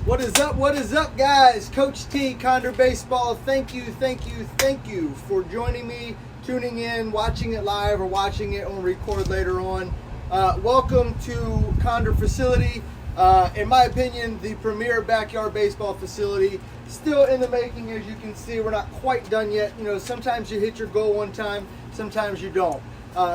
What is up? What is up, guys? Coach T, Conder Baseball. Thank you for joining me, tuning in, watching it live or watching it on record later on. Welcome to Conder facility. In my opinion, the premier backyard baseball facility. Still in the making, as you can see. We're not quite done yet. You know, sometimes you hit your goal one time, sometimes you don't.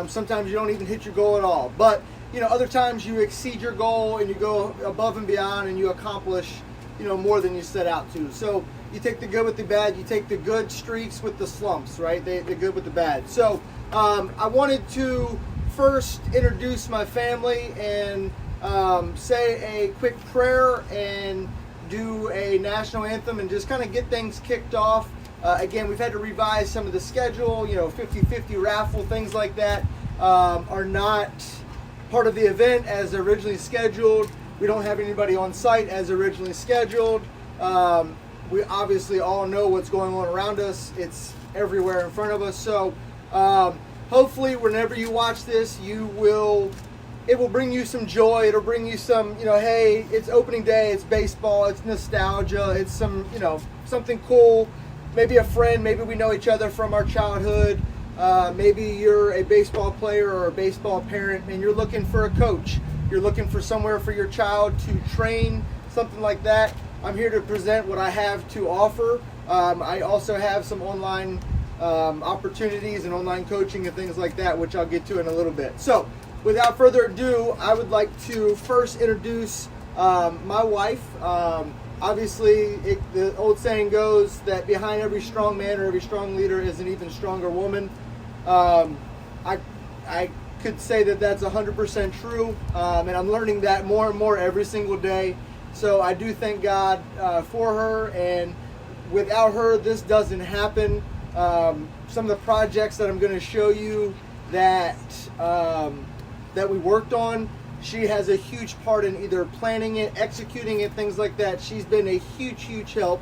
Sometimes you don't even hit your goal at all. But you know, other times you exceed your goal and you go above and beyond and you accomplish, you know, more than you set out to. So you take the good with the bad, you take the good streaks with the slumps, right? The good with the bad. So I wanted to first introduce my family and say a quick prayer and do a national anthem and just kind of get things kicked off. Again, we've had to revise some of the schedule, you know, 50-50 raffle, things like that are not part of the event as originally scheduled. We don't have anybody on site as originally scheduled. We obviously all know what's going on around us. It's everywhere in front of us. So hopefully whenever you watch this, it will bring you some joy. It'll bring you some, you know, hey, it's opening day, it's baseball, it's nostalgia, it's some, you know, something cool. Maybe a friend, maybe we know each other from our childhood. Maybe you're a baseball player or a baseball parent and you're looking for a coach. You're looking for somewhere for your child to train, something like that. I'm here to present what I have to offer. I also have some online opportunities and online coaching and things like that, which I'll get to in a little bit. So without further ado, I would like to first introduce my wife. Obviously, the old saying goes that behind every strong man or every strong leader is an even stronger woman. I could say that that's 100% true, and I'm learning that more and more every single day. So I do thank God for her, and without her, this doesn't happen. Some of the projects that I'm going to show you that we worked on, she has a huge part in either planning it, executing it, things like that. She's been a huge help.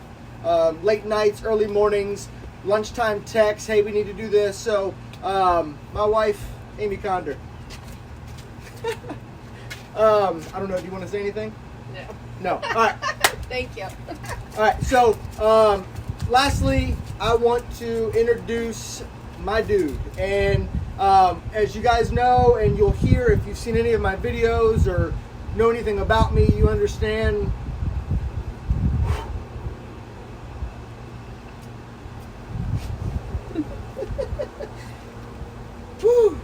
Late nights, early mornings, lunchtime texts, hey, we need to do this. So my wife, Amy Conder. I don't know, do you want to say anything? No. All right. Thank you. All right, so lastly, I want to introduce my dude. And as you guys know, and you'll hear if you've seen any of my videos or know anything about me, you understand. Whew.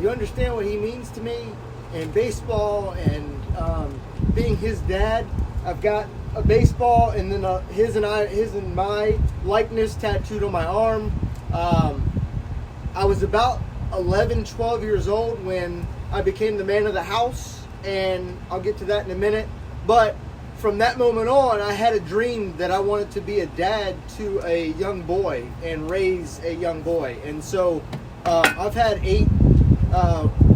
You understand what he means to me and baseball and being his dad. I've got a baseball and then his and my likeness tattooed on my arm. I was about 11, 12 years old when I became the man of the house, and I'll get to that in a minute. But from that moment on, I had a dream that I wanted to be a dad to a young boy and raise a young boy. And so I've had 8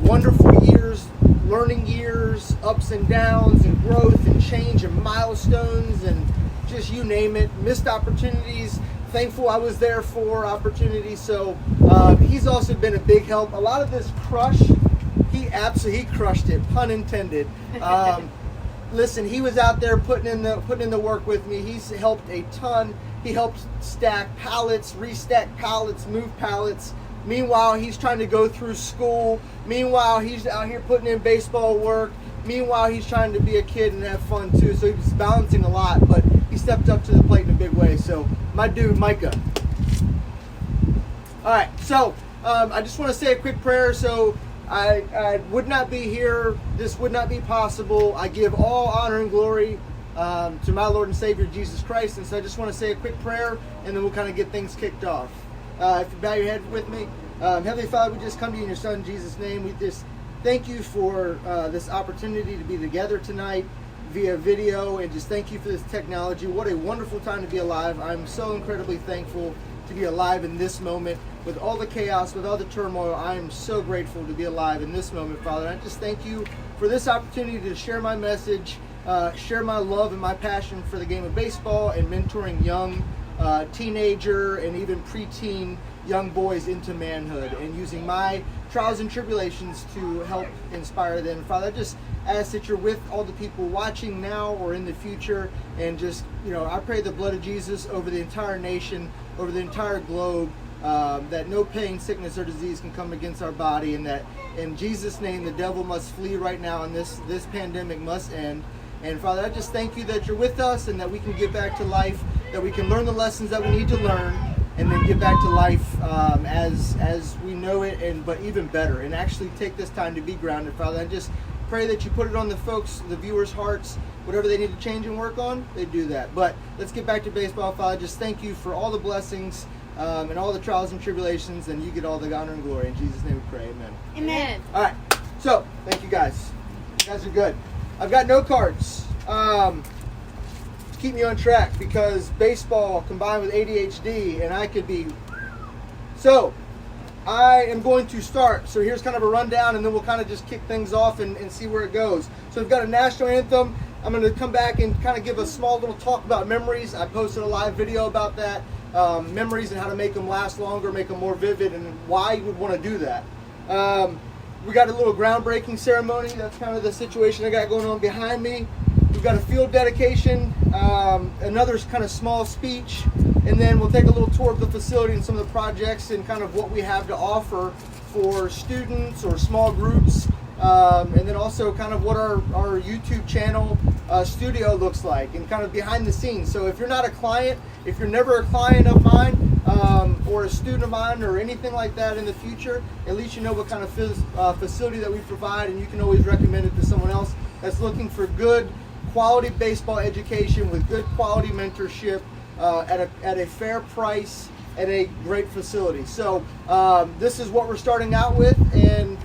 wonderful years, learning years, ups and downs and growth and change and milestones and just you name it, missed opportunities. Thankful I was there for opportunities. So he's also been a big help. A lot of this crush, he absolutely crushed it, pun intended. Listen, he was out there putting in the work with me. He's helped a ton. He helped stack pallets, restack pallets, move pallets. Meanwhile, he's trying to go through school. Meanwhile, he's out here putting in baseball work. Meanwhile, he's trying to be a kid and have fun too. So he's balancing a lot, but he stepped up to the plate in a big way. So my dude, Micah. All right, so I just want to say a quick prayer. So I would not be here. This would not be possible. I give all honor and glory to my Lord and Savior, Jesus Christ. And so I just want to say a quick prayer, and then we'll kind of get things kicked off. If you bow your head with me. Heavenly Father, we just come to you in your Son, Jesus' name. We just thank you for this opportunity to be together tonight via video, and just thank you for this technology. What a wonderful time to be alive. I'm so incredibly thankful to be alive in this moment. With all the chaos, with all the turmoil, I am so grateful to be alive in this moment, Father. And I just thank you for this opportunity to share my message, share my love and my passion for the game of baseball and mentoring young teenager and even preteen young boys into manhood, and using my trials and tribulations to help inspire them. Father, I just ask that you're with all the people watching now or in the future, and just, I pray the blood of Jesus over the entire nation, over the entire globe, that no pain, sickness, or disease can come against our body, and that in Jesus' name the devil must flee right now, and this pandemic must end. And Father, I just thank you that you're with us, and that we can get back to life, that we can learn the lessons that we need to learn, and then get back to life as we know it, but even better, and actually take this time to be grounded. Father, I just pray that you put it on the viewers' hearts, whatever they need to change and work on, they do that. But let's get back to baseball, Father. Just thank you for all the blessings and all the trials and tribulations, and you get all the honor and glory. In Jesus' name we pray, amen. Amen. All right, so thank you guys. You guys are good. I've got no cards. Keep me on track, because baseball combined with ADHD, and I could be. So I am going to start. So here's kind of a rundown, and then we'll kind of just kick things off and see where it goes. So we've got a national anthem. I'm going to come back and kind of give a small little talk about memories. I posted a live video about that, memories and how to make them last longer, make them more vivid, and why you would want to do that. We got a little groundbreaking ceremony. That's kind of the situation I got going on behind me. We've got a field dedication, another kind of small speech, and then we'll take a little tour of the facility and some of the projects and kind of what we have to offer for students or small groups, and then also kind of what our YouTube channel studio looks like, and kind of behind the scenes. So if you're not a client, if you're never a client of mine, or a student of mine or anything like that in the future, at least you know what kind of facility that we provide, and you can always recommend it to someone else that's looking for good quality baseball education with good quality mentorship at a fair price at a great facility. So this is what we're starting out with, and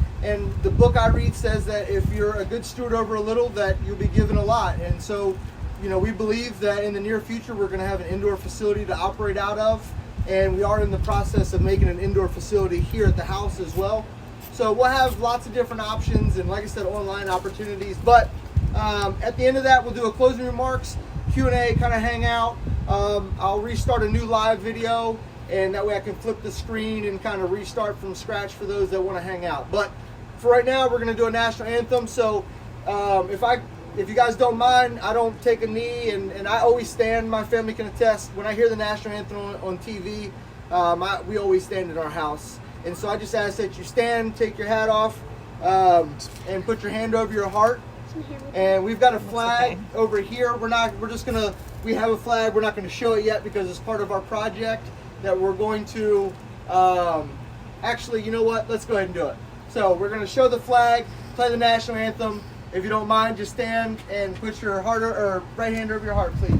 the book I read says that if you're a good steward over a little, that you'll be given a lot. And so, we believe that in the near future we're going to have an indoor facility to operate out of, and we are in the process of making an indoor facility here at the house as well. So we'll have lots of different options, and like I said, online opportunities. But at the end of that, we'll do a closing remarks, Q&A, kind of hang out. I'll restart a new live video, and that way I can flip the screen and kind of restart from scratch for those that want to hang out. But for right now, we're going to do a national anthem. So if you guys don't mind, I don't take a knee, and I always stand. My family can attest. When I hear the national anthem on TV, we always stand in our house. And so I just ask that you stand, take your hat off, and put your hand over your heart. And we've got a flag over here. We have a flag. We're not going to show it yet because it's part of our project that we're going to, actually, you know what? Let's go ahead and do it. So we're going to show the flag, play the national anthem. If you don't mind, just stand and put your right hand over your heart, please.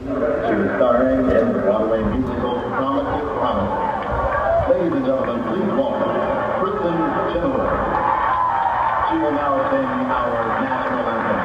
She was starring in the Broadway musical Promise. Ladies and gentlemen, please welcome Kristen Chenoweth. She will now sing our national anthem.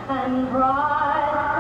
And bright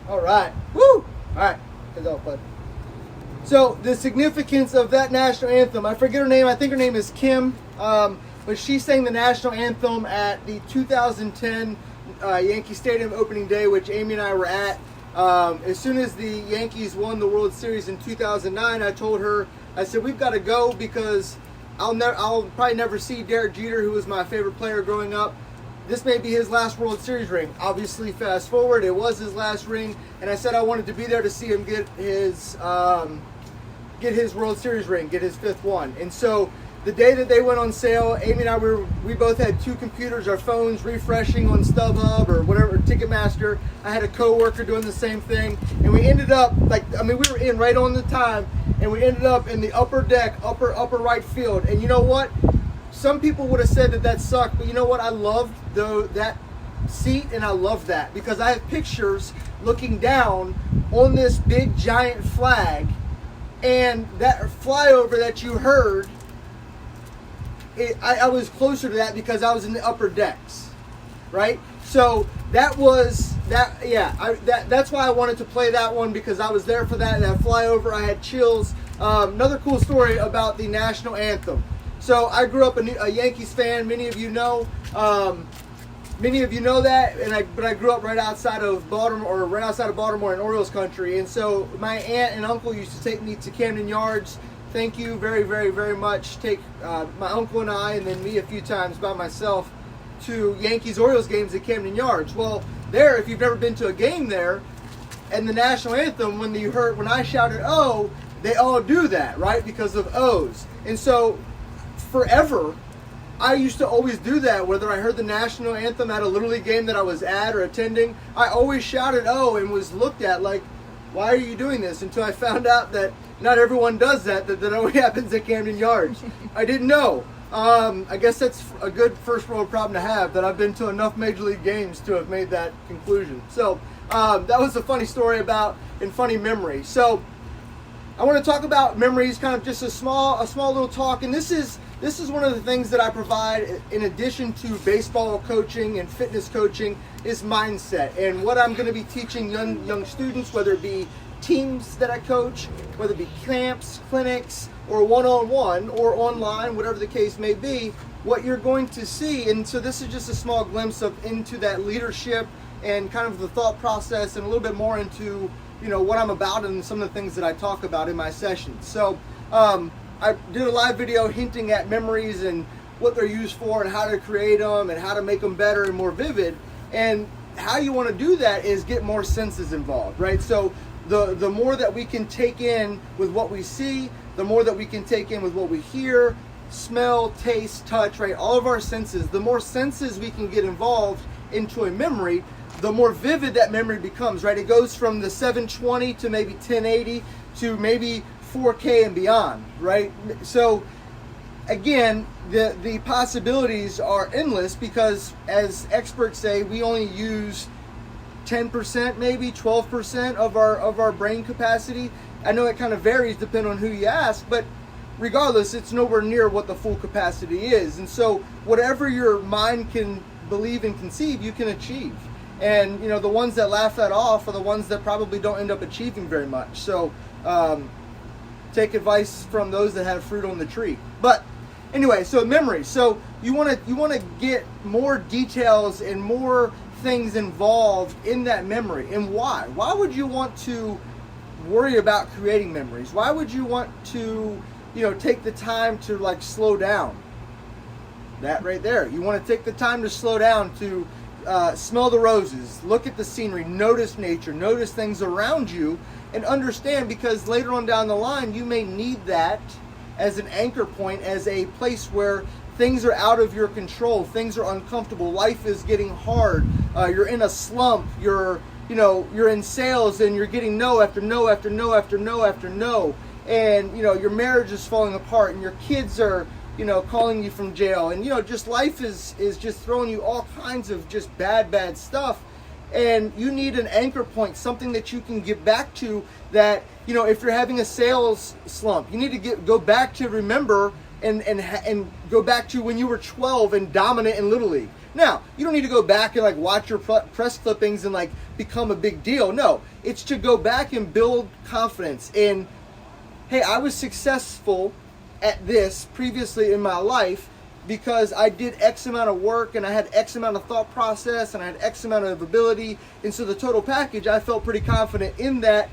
All right. Woo! All right. Good off, bud. So the significance of that national anthem, I forget her name. I think her name is Kim. But she sang the national anthem at the 2010 Yankee Stadium opening day, which Amy and I were at. As soon as the Yankees won the World Series in 2009, I told her, I said, we've got to go because I'll probably never see Derek Jeter, who was my favorite player growing up. This may be his last World Series ring. Obviously, fast forward, it was his last ring, and I said I wanted to be there to see him get his World Series ring, get his 5th one. And so the day that they went on sale, Amy and I we both had 2 computers, our phones refreshing on StubHub or whatever, Ticketmaster. I had a coworker doing the same thing, and we ended up we were in right on the time, and we ended up in the upper deck, upper right field. And you know what? Some people would have said that sucked, but you know what? I loved that seat, and I love that because I have pictures looking down on this big giant flag, and that flyover that you heard, I was closer to that because I was in the upper decks, right? So that's why I wanted to play that one, because I was there for that flyover. I had chills. Another cool story about the national anthem. So I grew up a Yankees fan. Many of you know that, but I grew up right outside of Baltimore in Orioles country. And so my aunt and uncle used to take me to Camden Yards. Thank you very, very, very much. Take my uncle and I, and then me a few times by myself, to Yankees-Orioles games at Camden Yards. Well, there, if you've never been to a game there, and the national anthem, when I shouted "Oh," they all do that, right? Because of O's. And so forever, I used to always do that, whether I heard the national anthem at a Little League game that I was at or attending. I always shouted "Oh" and was looked at like, why are you doing this? Until I found out that not everyone does that only happens at Camden Yards. I didn't know. I guess that's a good first world problem to have, that I've been to enough Major League games to have made that conclusion. So that was a funny story and funny memory. So I want to talk about memories, kind of just a small little talk. And this is one of the things that I provide in addition to baseball coaching and fitness coaching, is mindset. And what I'm going to be teaching young students, whether it be teams that I coach, whether it be camps, clinics, or one-on-one or online, whatever the case may be, what you're going to see. And so this is just a small glimpse into that leadership and kind of the thought process, and a little bit more into what I'm about and some of the things that I talk about in my sessions. So I did a live video hinting at memories and what they're used for and how to create them and how to make them better and more vivid. And how you want to do that is get more senses involved, right? So the more that we can take in with what we see, the more that we can take in with what we hear, smell, taste, touch, right? All of our senses, the more senses we can get involved into a memory, the more vivid that memory becomes, right? It goes from the 720 to maybe 1080 to maybe 4K and beyond, right? So again, the possibilities are endless, because as experts say, we only use 10%, maybe 12% of our brain capacity. I know it kind of varies depending on who you ask, but regardless, it's nowhere near what the full capacity is. And so whatever your mind can believe and conceive, you can achieve. And the ones that laugh that off are the ones that probably don't end up achieving very much. So take advice from those that have fruit on the tree. But anyway, so memory. So you want to get more details and more things involved in that memory. And why? Why would you want to worry about creating memories? Why would you want to, take the time to slow down? That right there. You want to take the time to slow down, to smell the roses, look at the scenery, notice nature, notice things around you, and understand, because later on down the line, you may need that as an anchor point, as a place where things are out of your control, things are uncomfortable, life is getting hard, you're in a slump, you're in sales and you're getting no after no after no after no after no, and your marriage is falling apart, and your kids are calling you from jail, and just life is just throwing you all kinds of just bad stuff, and you need an anchor point, something that you can get back to, that if you're having a sales slump, you need to go back to remember and go back to when you were 12 and dominant in Little League, Now, you don't need to go back and like watch your press clippings and like become a big deal. No, it's to go back and build confidence in, hey, I was successful at this previously in my life because I did X amount of work and I had X amount of thought process and I had X amount of ability. And so the total package, I felt pretty confident in that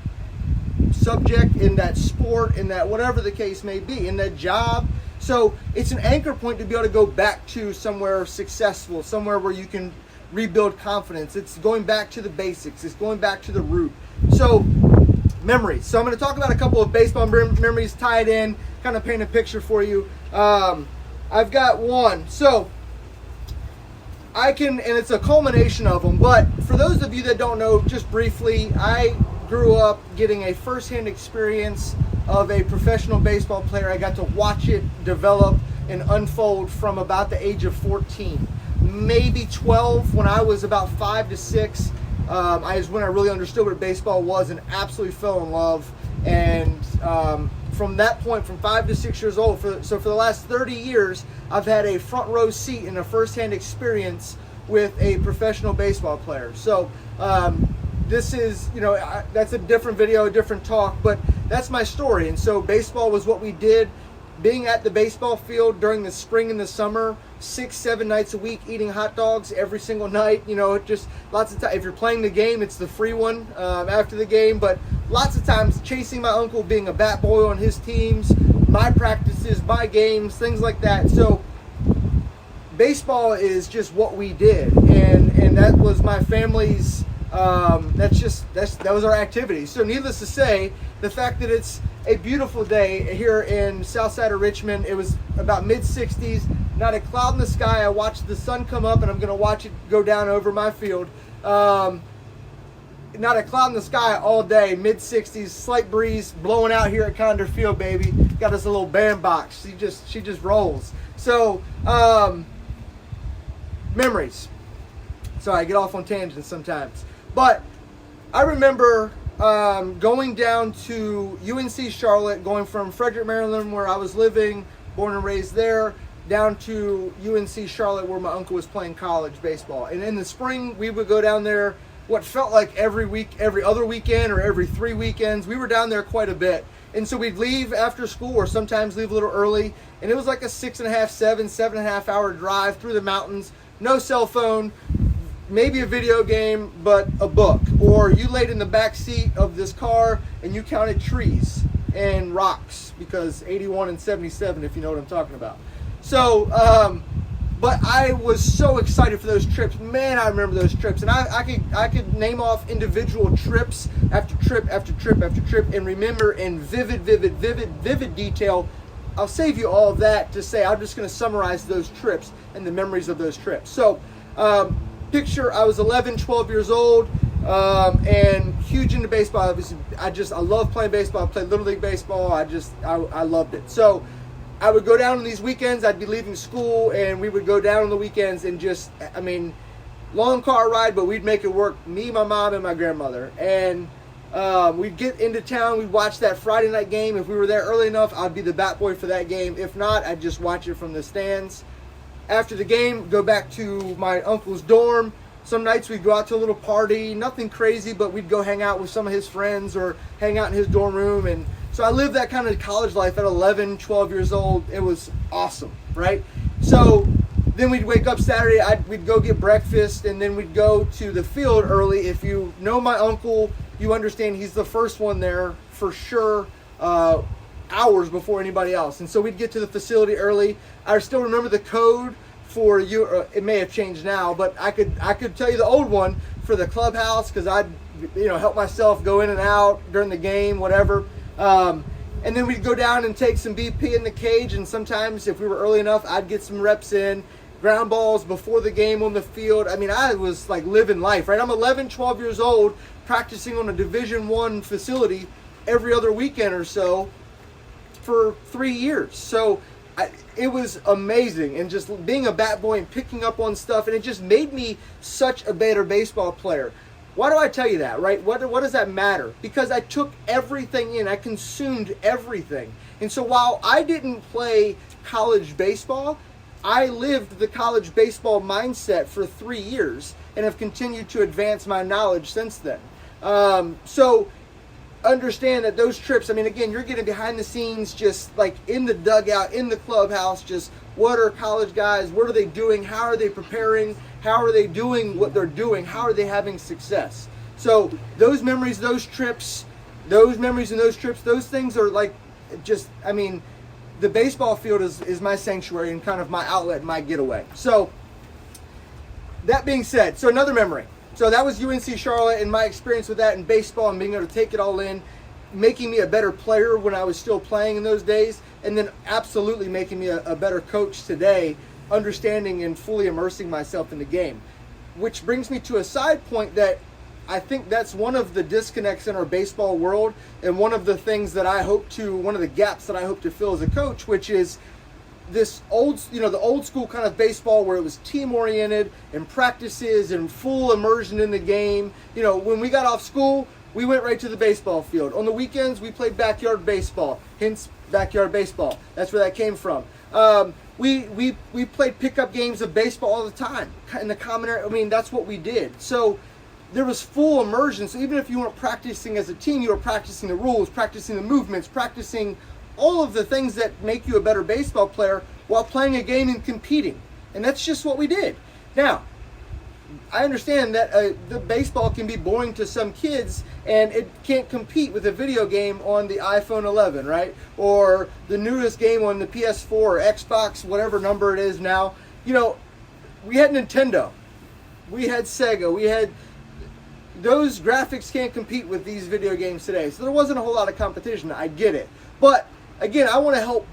subject, in that sport, in that whatever the case may be, in that job. So it's an anchor point to be able to go back to somewhere successful, somewhere where you can rebuild confidence. It's going back to the basics. It's going back to the root. So memories. So I'm going to talk about a couple of baseball memories tied in, kind of paint a picture for you. I've got one. So and it's a culmination of them, but for those of you that don't know, just briefly, I grew up getting a first-hand experience of a professional baseball player. I got to watch it develop and unfold from about the age of 14, maybe 12. When I was about 5 to 6, is when I really understood what baseball was and absolutely fell in love. And from that point, from 5 to 6 years old, for the last 30 years, I've had a front row seat and a first-hand experience with a professional baseball player. So this is, that's a different video, a different talk, but that's my story. And so baseball was what we did. Being at the baseball field during the spring and the summer, 6-7 nights a week, eating hot dogs every single night. Just lots of time. If you're playing the game, it's the free one after the game. But lots of times chasing my uncle, being a bat boy on his teams, my practices, my games, things like that. So baseball is just what we did, and that was my family's. That was our activity. So needless to say, the fact that it's a beautiful day here in south side of Richmond, it was about mid-60s, not a cloud in the sky. I watched the sun come up, and I'm going to watch it go down over my field. Not a cloud in the sky all day, mid-60s, slight breeze blowing out here at Conder Field, baby. Got us a little bandbox. She just rolls. So, memories. Sorry, I get off on tangents sometimes. But I remember going down to UNC Charlotte, going from Frederick, Maryland, where I was living, born and raised there, down to UNC Charlotte, where my uncle was playing college baseball. And in the spring, we would go down there what felt like every week, every other weekend, or every 3 weekends. We were down there quite a bit. And so we'd leave after school, or sometimes leave a little early. And it was like a 7.5 hour drive through the mountains. No cell phone. Maybe a video game, but a book. Or you laid in the back seat of this car and you counted trees and rocks, because 81 and 77, if you know what I'm talking about. So, but I was so excited for those trips. Man, I remember those trips. And I could name off individual trips after trip after trip after trip and remember in vivid detail. I'll save you all of that to say I'm just going to summarize those trips and the memories of those trips. So, picture, I was 11, 12 years old, and huge into baseball. Obviously, I love playing baseball. I played Little League baseball. I loved it. So I would go down on these weekends. I'd be leaving school, and we would go down on the weekends and long car ride, but we'd make it work. Me, my mom, and my grandmother. And we'd get into town. We'd watch that Friday night game. If we were there early enough, I'd be the bat boy for that game. If not, I'd just watch it from the stands. After the game, go back to my uncle's dorm. Some nights we'd go out to a little party, nothing crazy, but we'd go hang out with some of his friends or hang out in his dorm room. And so I lived that kind of college life at 11, 12 years old. It was awesome, right? So then we'd wake up Saturday, we'd go get breakfast, and then we'd go to the field early. If you know my uncle, you understand he's the first one there for sure, hours before anybody else. And so we'd get to the facility early. I still remember the code for you. It may have changed now, but I could tell you the old one for the clubhouse, because I'd help myself go in and out during the game, whatever. And then we'd go down and take some BP in the cage, and sometimes if we were early enough, I'd get some reps in. Ground balls before the game on the field. I was like living life, right? I'm 11, 12 years old, practicing on a Division I facility every other weekend or so for 3 years. So it was amazing, and just being a bat boy and picking up on stuff, and it just made me such a better baseball player. Why do I tell you that, right? What does that matter? Because I took everything in. I consumed everything. And so while I didn't play college baseball, I lived the college baseball mindset for 3 years and have continued to advance my knowledge since then. So understand that those trips, I mean, again, you're getting behind the scenes, just like in the dugout, in the clubhouse, just what are college guys, what are they doing, how are they preparing, how are they doing what they're doing, how are they having success. So those memories, those trips, those things are like just, I mean, the baseball field is my sanctuary and kind of my outlet, my getaway. So that being said, so another memory. So that was UNC Charlotte and my experience with that in baseball and being able to take it all in, making me a better player when I was still playing in those days, and then absolutely making me a better coach today, understanding and fully immersing myself in the game. Which brings me to a side point that I think that's one of the disconnects in our baseball world, and one of the things that one of the gaps that I hope to fill as a coach, which is this the old school kind of baseball where it was team oriented and practices and full immersion in the game. You know, when we got off school, we went right to the baseball field. On the weekends, we played backyard baseball, hence backyard baseball. That's where that came from. We played pickup games of baseball all the time in the common area. I mean, that's what we did. So there was full immersion. So even if you weren't practicing as a team, you were practicing the rules, practicing the movements, practicing all of the things that make you a better baseball player while playing a game and competing. And that's just what we did. Now, I understand that the baseball can be boring to some kids and it can't compete with a video game on the iPhone 11, right? Or the newest game on the PS4 or Xbox, whatever number it is now. You know, we had Nintendo. We had Sega. We had... Those graphics can't compete with these video games today. So there wasn't a whole lot of competition. I get it. But, again, I want to help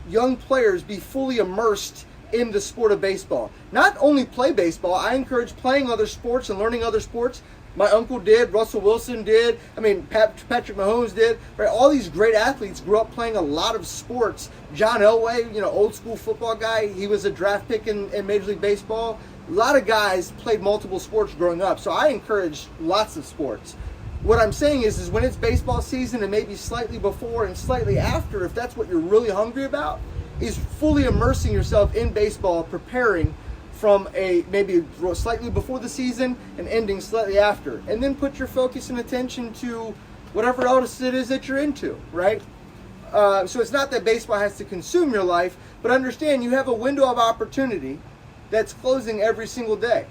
young players be fully immersed in the sport of baseball. Not only play baseball, I encourage playing other sports and learning other sports. My uncle did, Russell Wilson did, I mean, Patrick Mahomes did, right? All these great athletes grew up playing a lot of sports. John Elway, you know, old school football guy, he was a draft pick in Major League Baseball. A lot of guys played multiple sports growing up, so I encourage lots of sports. What I'm saying is when it's baseball season and maybe slightly before and slightly after, if that's what you're really hungry about, is fully immersing yourself in baseball, preparing from maybe slightly before the season and ending slightly after. And then put your focus and attention to whatever else it is that you're into, right? So it's not that baseball has to consume your life, but understand you have a window of opportunity that's closing every single day,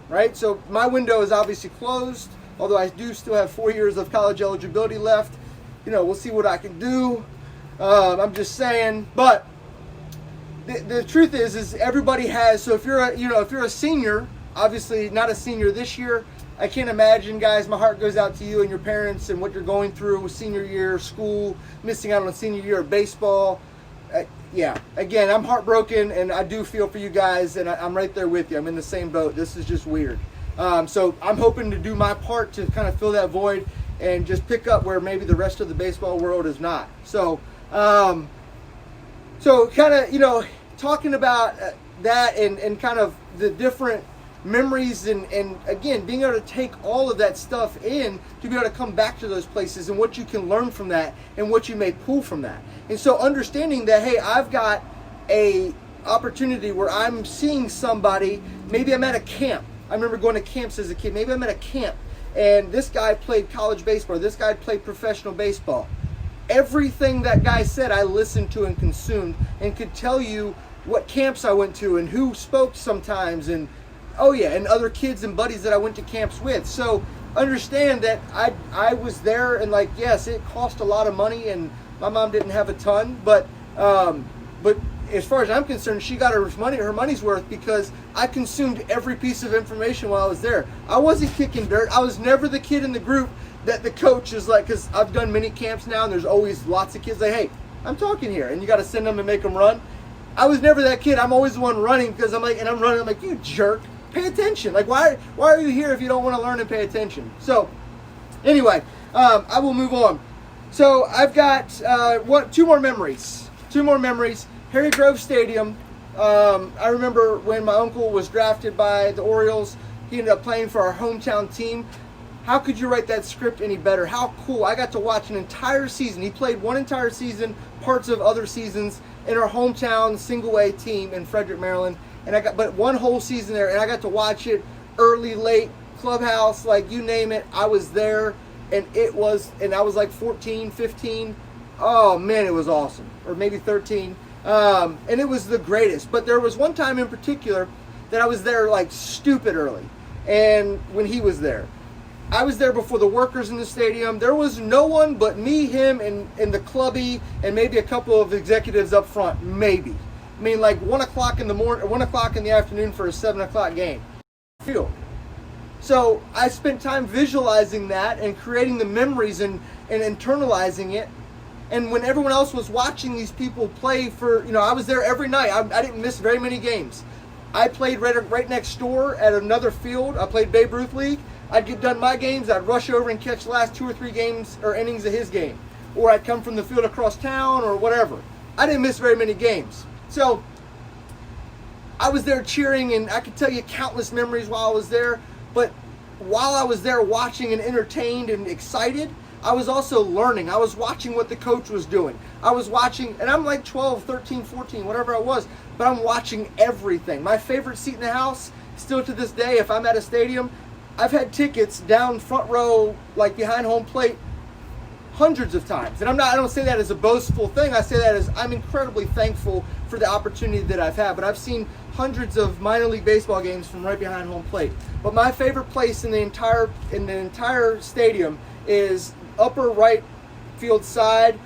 right? So my window is obviously closed, although I do still have 4 years of college eligibility left. You know, we'll see what I can do. I'm just saying, but the truth is everybody has. So if you're a senior, obviously not a senior this year, I can't imagine, guys. My heart goes out to you and your parents and what you're going through with senior year, school, missing out on senior year of baseball. Yeah, again, I'm heartbroken and I do feel for you guys, and I'm right there with you. I'm in the same boat. This is just weird. So I'm hoping to do my part to kind of fill that void and just pick up where maybe the rest of the baseball world is not. So, kind of, talking about that and kind of the different memories and again, being able to take all of that stuff in to be able to come back to those places and what you can learn from that and what you may pull from that. And so understanding that, hey, I've got a opportunity where I'm seeing somebody, maybe I'm at a camp. I remember going to camps as a kid. Maybe I'm at a camp and this guy played college baseball. This guy played professional baseball. Everything that guy said I listened to and consumed and could tell you what camps I went to and who spoke sometimes and and other kids and buddies that I went to camps with. So understand that I was there and yes, it cost a lot of money and my mom didn't have a ton, but as far as I'm concerned, she got her money's worth because I consumed every piece of information while I was there. I wasn't kicking dirt. I was never the kid in the group that the coach is like, because I've done many camps now and there's always lots of kids like, hey, I'm talking here, and you got to send them and make them run. I was never that kid. I'm always the one running because I'm running. I'm like, you jerk. Pay attention. Like, why are you here if you don't want to learn and pay attention? So, anyway, I will move on. So, I've got two more memories. Harry Grove Stadium. I remember when my uncle was drafted by the Orioles. He ended up playing for our hometown team. how could you write that script any better? How cool. I got to watch an entire season. He played one entire season, parts of other seasons in our hometown single A team in Frederick, Maryland. And but one whole season there, and I got to watch it early, late, clubhouse, like you name it. I was there, and I was like 14, 15. Oh man, it was awesome. Or maybe 13. And it was the greatest. But there was one time in particular that I was there like stupid early. And when he was there, I was there before the workers in the stadium. There was no one but me, him, and the clubby, and maybe a couple of executives up front, maybe. I mean, like 1 o'clock in the morning, or 1 o'clock in the afternoon for a 7 o'clock game. Field. So I spent time visualizing that and creating the memories and internalizing it. And when everyone else was watching these people play for, I was there every night. I didn't miss very many games. I played right next door at another field. I played Babe Ruth League. I'd get done my games. I'd rush over and catch the last 2 or 3 games or innings of his game. Or I'd come from the field across town or whatever. I didn't miss very many games. So I was there cheering, and I could tell you countless memories while I was there. But while I was there watching and entertained and excited, I was also learning. I was watching what the coach was doing. I was watching, and I'm like 12, 13, 14, whatever I was, but I'm watching everything. My favorite seat in the house, still to this day, if I'm at a stadium, I've had tickets down front row, like behind home plate, hundreds of times. And I don't say that as a boastful thing. I say that as I'm incredibly thankful for the opportunity that I've had. But I've seen hundreds of minor league baseball games from right behind home plate. But my favorite place in the entire stadium is upper right field side,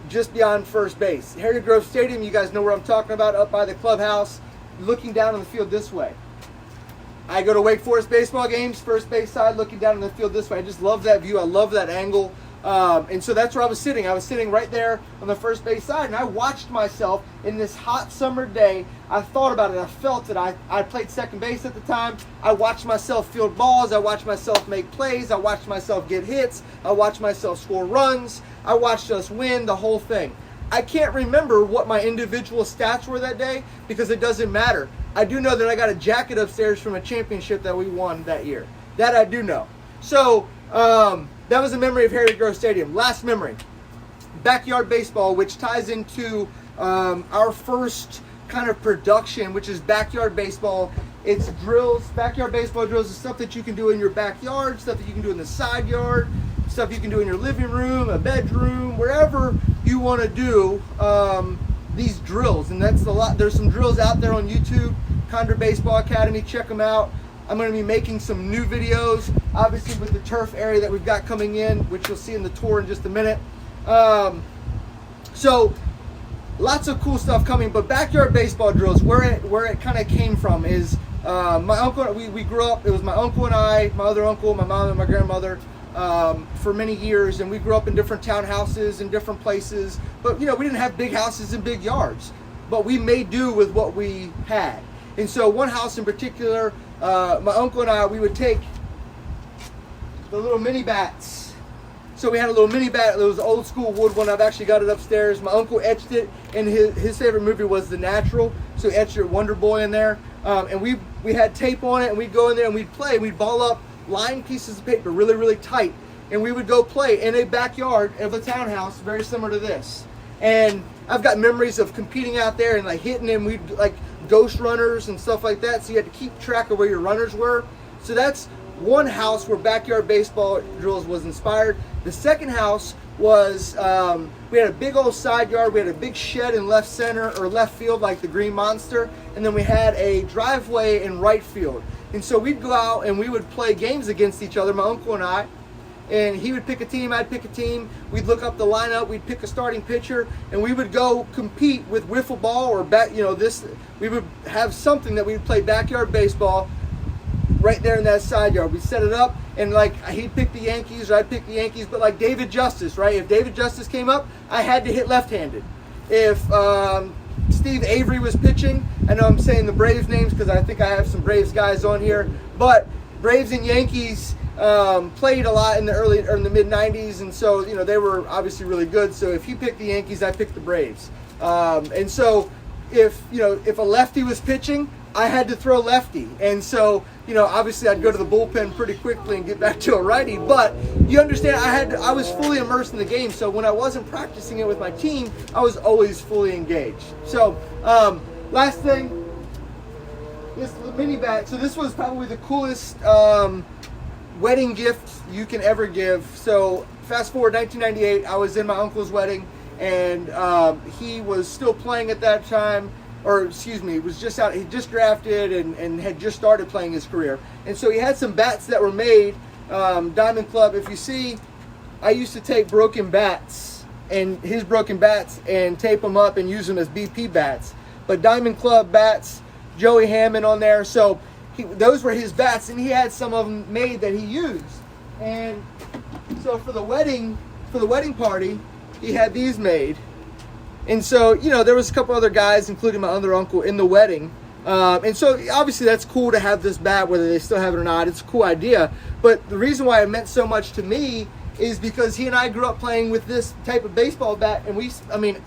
just beyond first base. Heritage Grove Stadium, you guys know where I'm talking about, up by the clubhouse, looking down on the field this way. I go to Wake Forest baseball games, first base side, looking down on the field this way. I just love that view. I love that angle. And so that's where I was sitting. I was sitting right there on the first base side, and I watched myself in this hot summer day. I thought about it. I felt it. I played second base at the time. I watched myself field balls. I watched myself make plays. I watched myself get hits. I watched myself score runs. I watched us win, the whole thing. I can't remember what my individual stats were that day because it doesn't matter. I do know that I got a jacket upstairs from a championship that we won that year. That I do know. So, that was a memory of Heritage Grove Stadium. Last memory, backyard baseball, which ties into our first kind of production, which is backyard baseball. It's drills, backyard baseball drills is stuff that you can do in your backyard, stuff that you can do in the side yard, stuff you can do in your living room, a bedroom, wherever you want to do these drills. And that's a lot. There's some drills out there on YouTube, Conder Baseball Academy. Check them out. I'm going to be making some new videos, obviously with the turf area that we've got coming in, which you'll see in the tour in just a minute. So lots of cool stuff coming, but backyard baseball drills, where it kind of came from is my uncle. We grew up. It was my uncle and I, my other uncle, my mom and my grandmother for many years, and we grew up in different townhouses in different places. But we didn't have big houses and big yards, but we made do with what we had. And so one house in particular, my uncle and I, we would take the little mini bats. So we had a little mini bat. It was an old school wood one. I've actually got it upstairs. My uncle etched it, and his favorite movie was The Natural. So he etched it Wonder Boy in there. And we had tape on it, and we'd go in there and we'd play. We'd ball up lined pieces of paper really, really tight. And we would go play in a backyard of a townhouse very similar to this. And I've got memories of competing out there and like hitting them. We'd like ghost runners and stuff like that. So you had to keep track of where your runners were. So that's one house where backyard baseball drills was inspired. The second house was, we had a big old side yard. We had a big shed in left center or left field like the Green Monster. And then we had a driveway in right field. And so we'd go out and we would play games against each other, my uncle and I. And he would pick a team, I'd pick a team. We'd look up the lineup, we'd pick a starting pitcher, and we would go compete with wiffle ball or we would have something that we would play backyard baseball right there in that side yard. We'd set it up, and like he'd pick the Yankees or I'd pick the Yankees, but like David Justice, right? If David Justice came up, I had to hit left-handed. If Steve Avery was pitching, I know I'm saying the Braves names because I think I have some Braves guys on here, but Braves and Yankees played a lot in the mid 90s, and so they were obviously really good. So if he picked the Yankees, I picked the Braves. And so if a lefty was pitching, I had to throw lefty. And so obviously I'd go to the bullpen pretty quickly and get back to a righty. But you understand, I was fully immersed in the game. So when I wasn't practicing it with my team, I was always fully engaged. So last thing, this mini bat. So this was probably the coolest wedding gift you can ever give. So fast forward 1998, I was in my uncle's wedding, and he was still playing at that time. Or excuse me, was just out. He just drafted and had just started playing his career, and so he had some bats that were made. Diamond Club. If you see, I used to take broken bats and his broken bats and tape them up and use them as BP bats. But Diamond Club bats, Joey Hammond on there. So those were his bats, and he had some of them made that he used. And so for the wedding party, he had these made. And so, there was a couple other guys, including my other uncle, in the wedding. And so, obviously, that's cool to have this bat, whether they still have it or not. It's a cool idea. But the reason why it meant so much to me is because he and I grew up playing with this type of baseball bat. And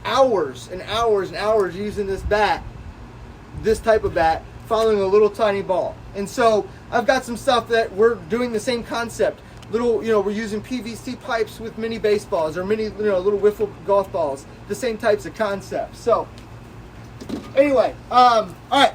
hours and hours and hours using this type of bat, following a little tiny ball. And so, I've got some stuff that we're doing the same concept. We're using PVC pipes with mini baseballs or mini, little wiffle golf balls. The same types of concepts. So, anyway, all right.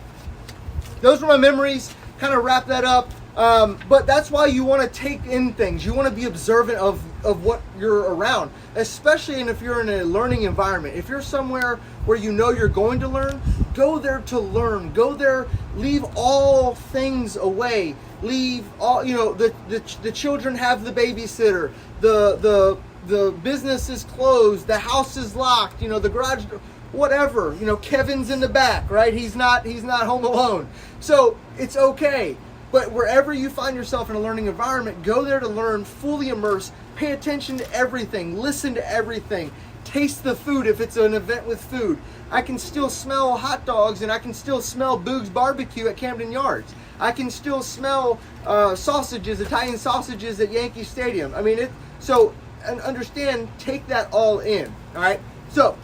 Those were my memories. Kind of wrap that up. But that's why you want to take in things. You want to be observant of what you're around, especially if you're in a learning environment. If you're somewhere where you're going to learn, go there to learn. Go there, leave all things away. Leave all, the children have the babysitter. The business is closed. The house is locked. The garage, whatever. Kevin's in the back, right? He's not home alone. So it's okay. But wherever you find yourself in a learning environment, go there to learn, fully immerse, pay attention to everything, listen to everything, taste the food if it's an event with food. I can still smell hot dogs, and I can still smell Boog's Barbecue at Camden Yards. I can still smell sausages, Italian sausages at Yankee Stadium. And understand, take that all in, all right? So,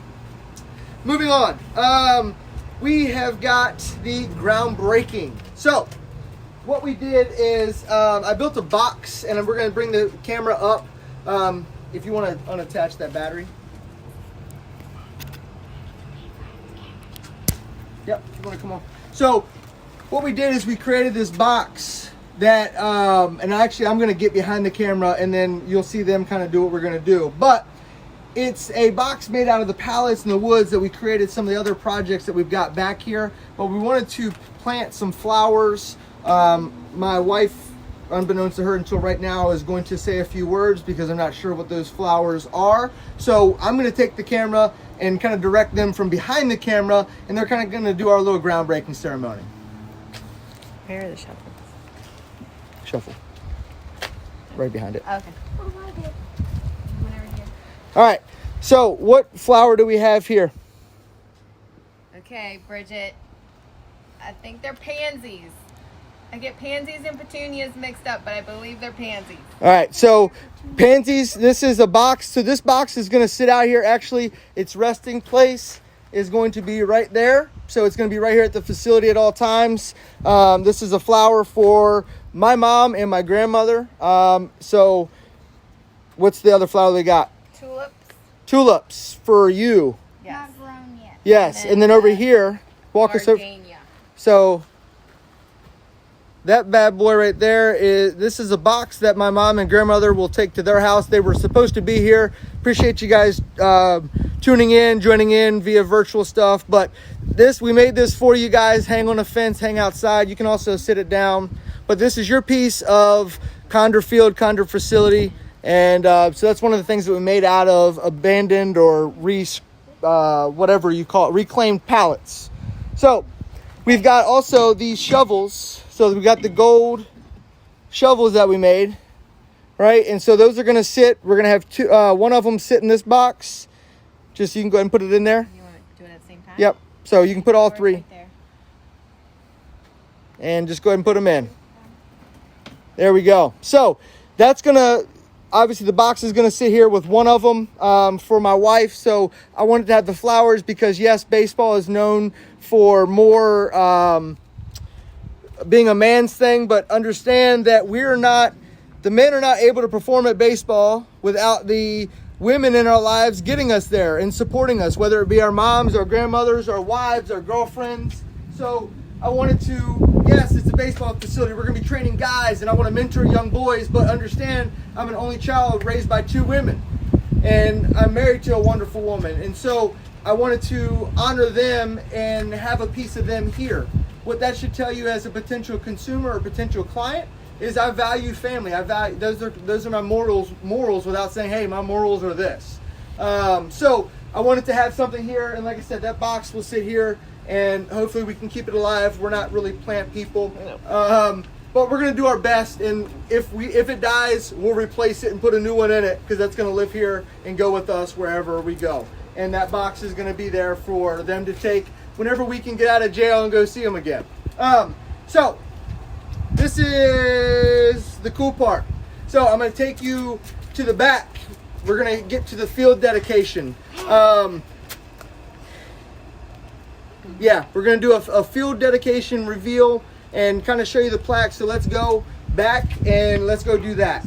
moving on. We have got the groundbreaking. So, what we did is I built a box, and we're going to bring the camera up. If you want to unattach that battery. Yep, if you want to come on. So, what we did is we created this box that, and actually I'm going to get behind the camera, and then you'll see them kind of do what we're going to do. But it's a box made out of the pallets and the woods that we created some of the other projects that we've got back here. But we wanted to plant some flowers. My wife, unbeknownst to her until right now, is going to say a few words because I'm not sure what those flowers are. So I'm going to take the camera and kind of direct them from behind the camera, and they're kind of going to do our little groundbreaking ceremony. Where are the shovels? Shuffle. Right behind it. Okay. All right. So what flower do we have here? Okay, Bridget. I think they're pansies. I get pansies and petunias mixed up, but I believe they're pansies. All right, so pansies, this is a box. So this box is going to sit out here. Actually, its resting place is going to be right there. So it's going to be right here at the facility at all times. This is a flower for my mom and my grandmother. So what's the other flower they got? Tulips. Tulips for you. Yes. Not grown yet. Yes, and then over here, walk us over. Gardenia. So that bad boy right there this is a box that my mom and grandmother will take to their house. They were supposed to be here. Appreciate you guys tuning in, joining in via virtual stuff. But we made this for you guys. Hang on a fence, hang outside. You can also sit it down. But this is your piece of Conder Field, Conder facility. And so that's one of the things that we made out of abandoned or whatever you call it, reclaimed pallets. So we've got also these shovels. So we got the gold shovels that we made, right? And so those are going to sit. We're going to have two. One of them sit in this box. Just so you can go ahead and put it in there. You want to do it at the same time? Yep. So you can put all Or three. right there. And just go ahead and put them in. There we go. So that's going to, obviously the box is going to sit here with one of them for my wife. So I wanted to have the flowers because, yes, baseball is known for more being a man's thing, but understand that the men are not able to perform at baseball without the women in our lives getting us there and supporting us, whether it be our moms, our grandmothers, our wives, our girlfriends. So I wanted to, yes, it's a baseball facility. We're going to be training guys, and I want to mentor young boys, but understand I'm an only child raised by 2 women, and I'm married to a wonderful woman. And so I wanted to honor them and have a piece of them here. What that should tell you as a potential consumer or potential client is I value family. I value those are my morals without saying, hey, my morals are this. So I wanted to have something here, and like I said, that box will sit here, and hopefully we can keep it alive. We're not really plant people, but we're gonna do our best. And if it dies, we'll replace it and put a new one in it, because that's gonna live here and go with us wherever we go. And that box is gonna be there for them to take whenever we can get out of jail and go see them again. So this is the cool part. So I'm going to take you to the back. We're going to get to the field dedication. Yeah, we're going to do a field dedication reveal and kind of show you the plaque. So let's go back and let's go do that.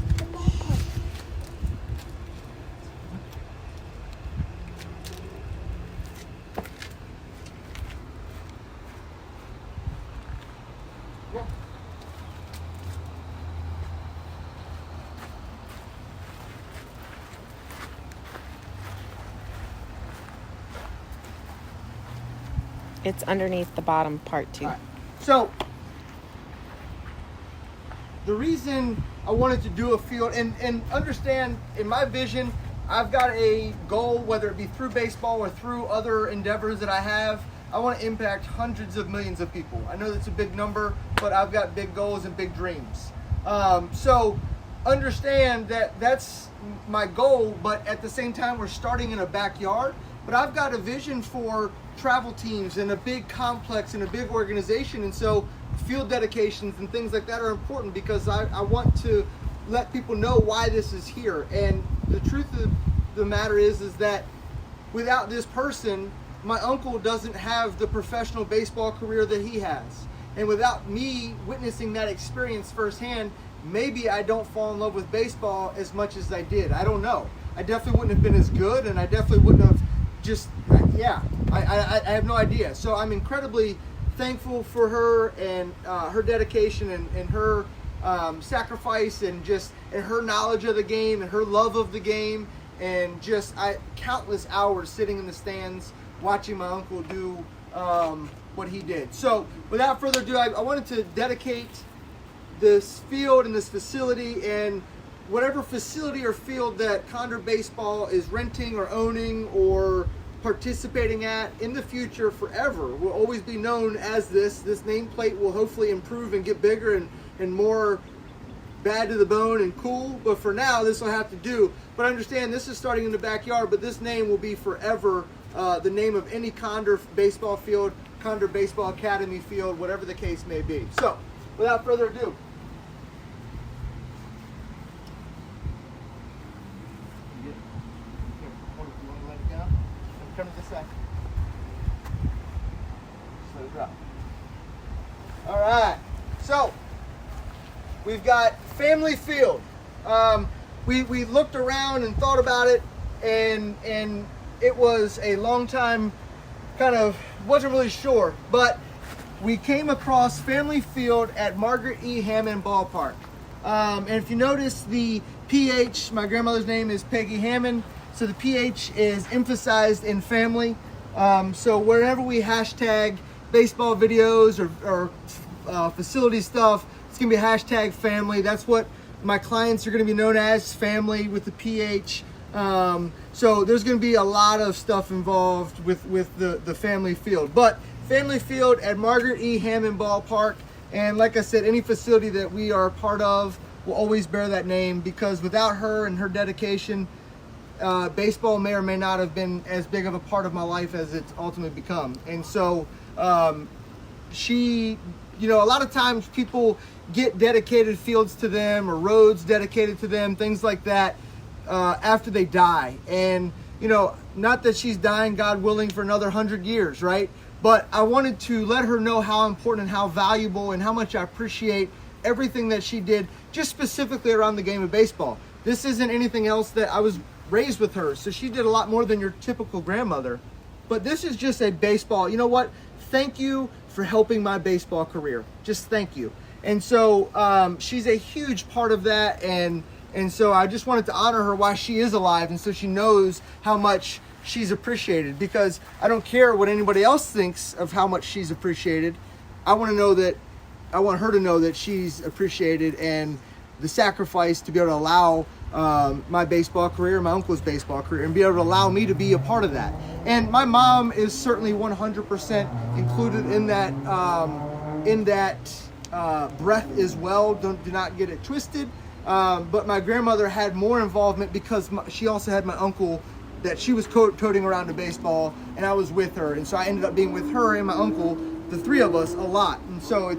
It's underneath the bottom part too. All right. So the reason I wanted to do a field, and understand, in my vision, I've got a goal, whether it be through baseball or through other endeavors that I have. I want to impact hundreds of millions of people. I know that's a big number, but I've got big goals and big dreams. So understand that that's my goal, but at the same time, we're starting in a backyard. But I've got a vision for travel teams and a big complex and a big organization, and so field dedications and things like that are important, because I want to let people know why this is here. And the truth of the matter is that without this person, my uncle doesn't have the professional baseball career that he has. And without me witnessing that experience firsthand, maybe I don't fall in love with baseball as much as I did. I don't know. I definitely wouldn't have been as good, and I definitely wouldn't have I have no idea. So I'm incredibly thankful for her and her dedication and her sacrifice and her knowledge of the game and her love of the game, and countless hours sitting in the stands watching my uncle do what he did. So without further ado, I wanted to dedicate this field and this facility, and whatever facility or field that Conder Baseball is renting or owning or participating at in the future forever will always be known as this. This nameplate will hopefully improve and get bigger and more bad to the bone and cool, but for now this will have to do. But understand, this is starting in the backyard, but this name will be forever the name of any Conder baseball field, Conder Baseball Academy field, whatever the case may be. So without further ado, come to the side. Just let it drop. All right. So we've got family field. We looked around and thought about it, and it was a long time, kind of wasn't really sure, but we came across family field at Margaret E. Hammond Ballpark. And if you notice, the PH, my grandmother's name is Peggy Hammond. So the PH is emphasized in family. So whenever we hashtag baseball videos or facility stuff, it's gonna be hashtag family. That's what my clients are gonna be known as, family with the PH. So there's gonna be a lot of stuff involved with the family field. But family field at Margaret E. Hammond Ballpark. And like I said, any facility that we are a part of will always bear that name, because without her and her dedication, baseball may or may not have been as big of a part of my life as it's ultimately become. And so she, a lot of times people get dedicated fields to them or roads dedicated to them, things like that, after they die. And not that she's dying, God willing, for another 100 years, right? but I wanted to let her know how important and how valuable and how much I appreciate everything that she did, just specifically around the game of baseball. This isn't anything else. That I was raised with her, so she did a lot more than your typical grandmother. But this is just a baseball. You know what? Thank you for helping my baseball career. Just thank you. And so she's a huge part of that, and so I just wanted to honor her while she is alive, and so she knows how much she's appreciated, because I don't care what anybody else thinks of how much she's appreciated. I want her to know that she's appreciated, and the sacrifice to be able to allow my baseball career, my uncle's baseball career, and be able to allow me to be a part of that. And my mom is certainly 100% included in that breath as well. Do not get it twisted. But my grandmother had more involvement because she also had my uncle that she was toting around to baseball, and I was with her. And so I ended up being with her and my uncle, the three of us, a lot. And so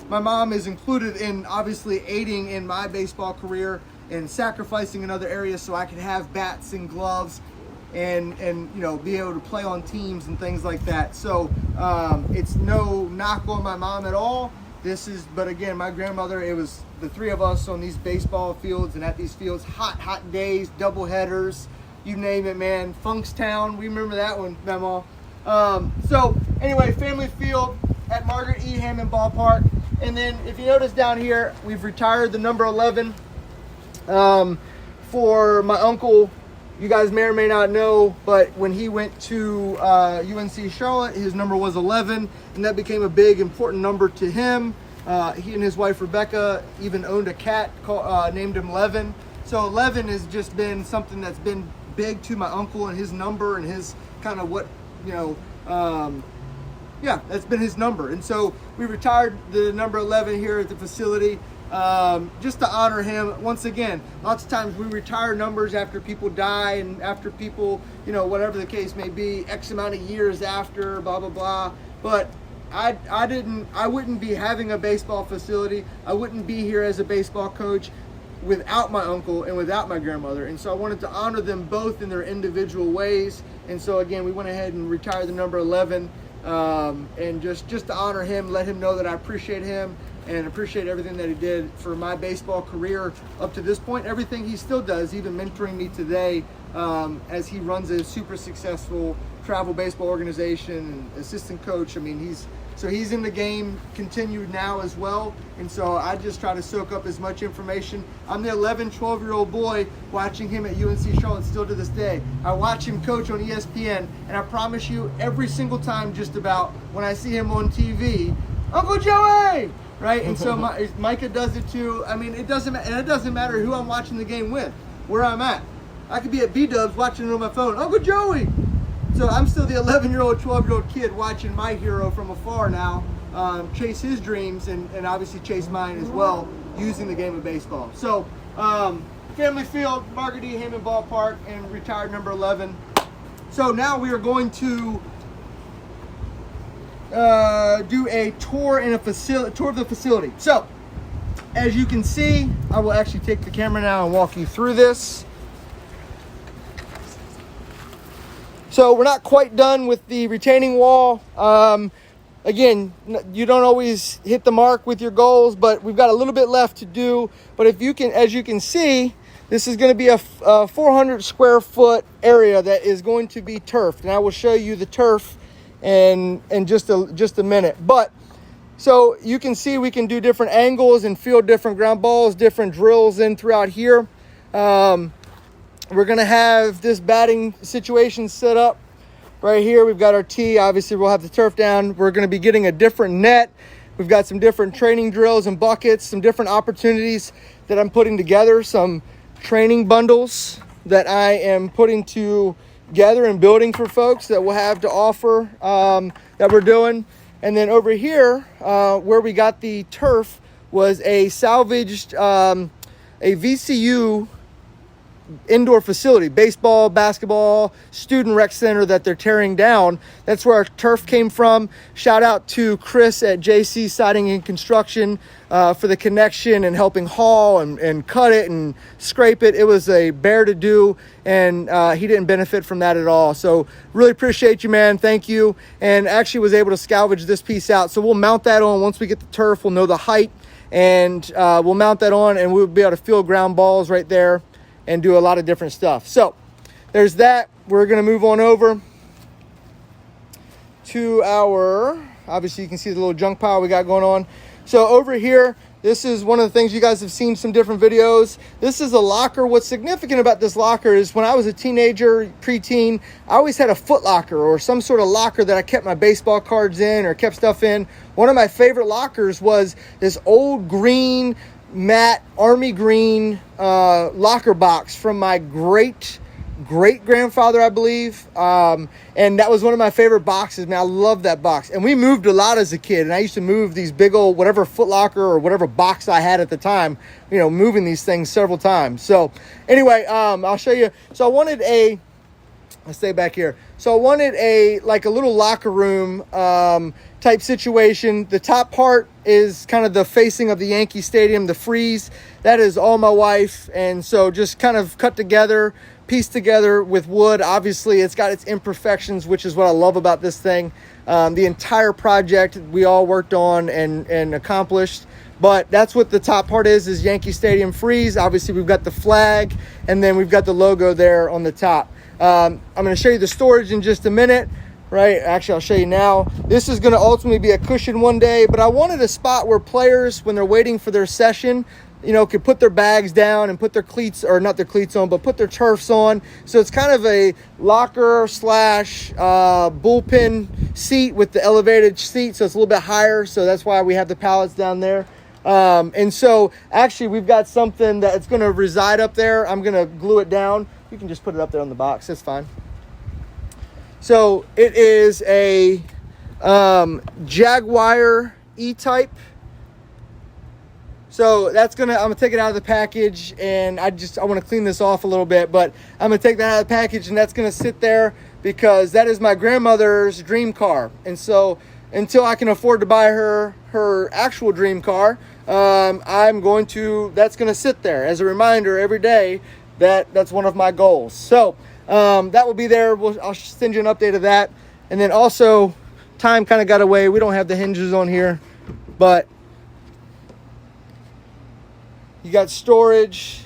my mom is included in obviously aiding in my baseball career and sacrificing in other areas so I could have bats and gloves and be able to play on teams and things like that. So it's no knock on my mom at all. But again, my grandmother, it was the three of us on these baseball fields and at these fields, hot days, double headers, you name it, man. Funkstown, we remember that one, Mama. So anyway, Family Field at Margaret E. Hammond Ballpark. And then if you notice down here, we've retired the number 11 for my uncle. You guys may or may not know, but when he went to UNC Charlotte, his number was 11, and that became a big, important number to him. He and his wife, Rebecca, even owned a cat named him Levin. So 11 has just been something that's been big to my uncle, and his number and his kind of that's been his number. And so we retired the number 11 here at the facility. Just to honor him. Once again, lots of times we retire numbers after people die and after people, whatever the case may be, X amount of years after, blah, blah, blah. But I wouldn't be having a baseball facility. I wouldn't be here as a baseball coach without my uncle and without my grandmother. And so I wanted to honor them both in their individual ways. And so again, we went ahead and retired the number 11, and just to honor him, let him know that I appreciate him and appreciate everything that he did for my baseball career up to this point, everything he still does, even mentoring me today as he runs a super successful travel baseball organization and assistant coach. I mean, he's in the game continued now as well. And so I just try to soak up as much information. I'm the 11, 12-year-old boy watching him at UNC Charlotte still to this day. I watch him coach on ESPN, and I promise you, every single time just about when I see him on TV, Uncle Joey! Right? And so Micah does it too. I mean, it doesn't matter who I'm watching the game with, where I'm at. I could be at B-Dubs watching it on my phone. Uncle Joey! So I'm still the 11-year-old, 12-year-old kid watching my hero from afar now, chase his dreams and obviously chase mine as well, using the game of baseball. So Family Field, Margaret E. Hammond Ballpark, and retired number 11. So now we are going to do a tour of the facility. So as you can see, I will actually take the camera now and walk you through this. So we're not quite done with the retaining wall. Again, you don't always hit the mark with your goals, but we've got a little bit left to do. But as you can see, this is going to be a 400 square foot area that is going to be turfed, and I will show you the turf in just a minute. But so you can see we can do different angles and field different ground balls, different drills in throughout here. We're going to have this batting situation set up right here. We've got our tee. Obviously, we'll have the turf down. We're going to be getting a different net. We've got some different training drills and buckets, some different opportunities that I'm putting together, some training bundles that I am putting together and building for folks that we'll have to offer that we're doing. And then over here, where we got the turf was a salvaged, a VCU indoor facility, baseball, basketball, student rec center that they're tearing down. That's where our turf came from. Shout out to Chris at JC Siding and Construction for the connection and helping haul and cut it and scrape it. It was a bear to do, and he didn't benefit from that at all. So really appreciate you, man. Thank you. And actually was able to salvage this piece out. So we'll mount that on. Once we get the turf, we'll know the height, and we'll mount that on, and we'll be able to field ground balls right there and do a lot of different stuff. So there's that. We're going to move on over to our, obviously you can see the little junk pile we got going on. So over here, this is one of the things you guys have seen some different videos. This is a locker. What's significant about this locker is when I was a teenager, preteen, I always had a foot locker or some sort of locker that I kept my baseball cards in or kept stuff in. One of my favorite lockers was this old green, matte army green locker box from my great grandfather, I believe, and that was one of my favorite boxes. Man, I love that box. And we moved a lot as a kid, and I used to move these big old whatever Foot Locker or whatever box I had at the time, you know, moving these things several times. So anyway, I'll show you. So I wanted let's stay back here. So I wanted a little locker room type situation. The top part is kind of the facing of the Yankee Stadium, the frieze. That is all my wife. And so just kind of cut together, pieced together with wood. Obviously, it's got its imperfections, which is what I love about this thing. The entire project we all worked on and accomplished. But that's what the top part is Yankee Stadium frieze. Obviously, we've got the flag, and then we've got the logo there on the top. I'm going to show you the storage in just a minute, right? Actually, I'll show you now. This is going to ultimately be a cushion one day, but I wanted a spot where players, when they're waiting for their session, you know, could put their bags down and put their cleats, or not their cleats on, but put their turfs on. So it's kind of a locker / bullpen seat with the elevated seat, so it's a little bit higher. So that's why we have the pallets down there. And so actually we've got something that's going to reside up there. I'm going to glue it down. You can just put it up there on the box. That's fine. So it is a Jaguar E-Type. So that's I'm gonna take it out of the package, and I want to clean this off a little bit, but I'm gonna take that out of the package, and that's gonna sit there because that is my grandmother's dream car. And so until I can afford to buy her actual dream car, that's gonna sit there as a reminder every day that's one of my goals. So that will be there. I'll send you an update of that. And then also, time kind of got away. We don't have the hinges on here, but you got storage.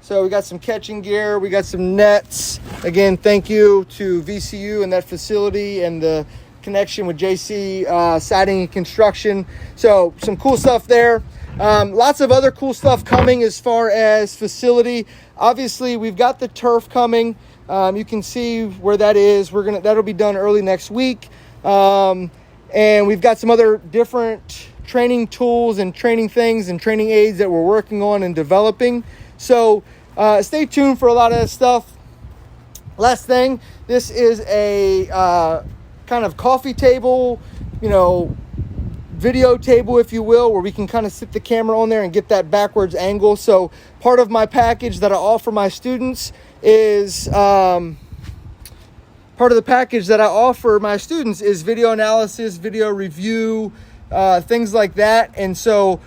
So we got some catching gear. We got some nets. Again, thank you to VCU and that facility and the connection with JC Siding and Construction. So some cool stuff there. Lots of other cool stuff coming as far as facility. Obviously, we've got the turf coming. You can see where that is. That'll be done early next week. And we've got some other different training tools and training things and training aids that we're working on and developing. So stay tuned for a lot of that stuff. Last thing, this is a kind of coffee table, video table, if you will, where we can kind of sit the camera on there and get that backwards angle. So part of my package that I offer my students is video analysis, video review, things like that. And so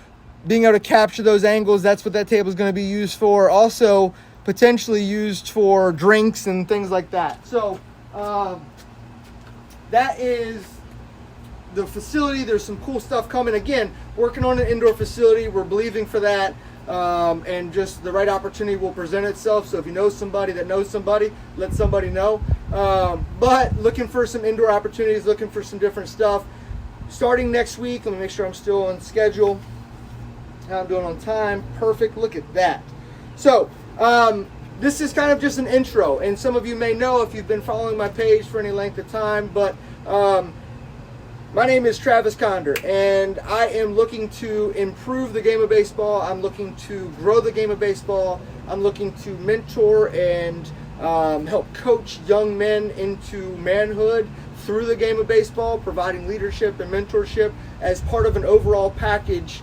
being able to capture those angles, that's what that table is going to be used for. Also potentially used for drinks and things like that. So that is the facility. There's some cool stuff coming. Again, working on an indoor facility. We're believing for that. And just the right opportunity will present itself. So if you know somebody that knows somebody, let somebody know. But looking for some indoor opportunities, looking for some different stuff. Starting next week, let me make sure I'm still on schedule. How I'm doing on time. Perfect. Look at that. So this is kind of just an intro. And some of you may know if you've been following my page for any length of time. But my name is Travis Conder, and I am looking to improve the game of baseball. I'm looking to grow the game of baseball. I'm looking to mentor and help coach young men into manhood through the game of baseball, providing leadership and mentorship as part of an overall package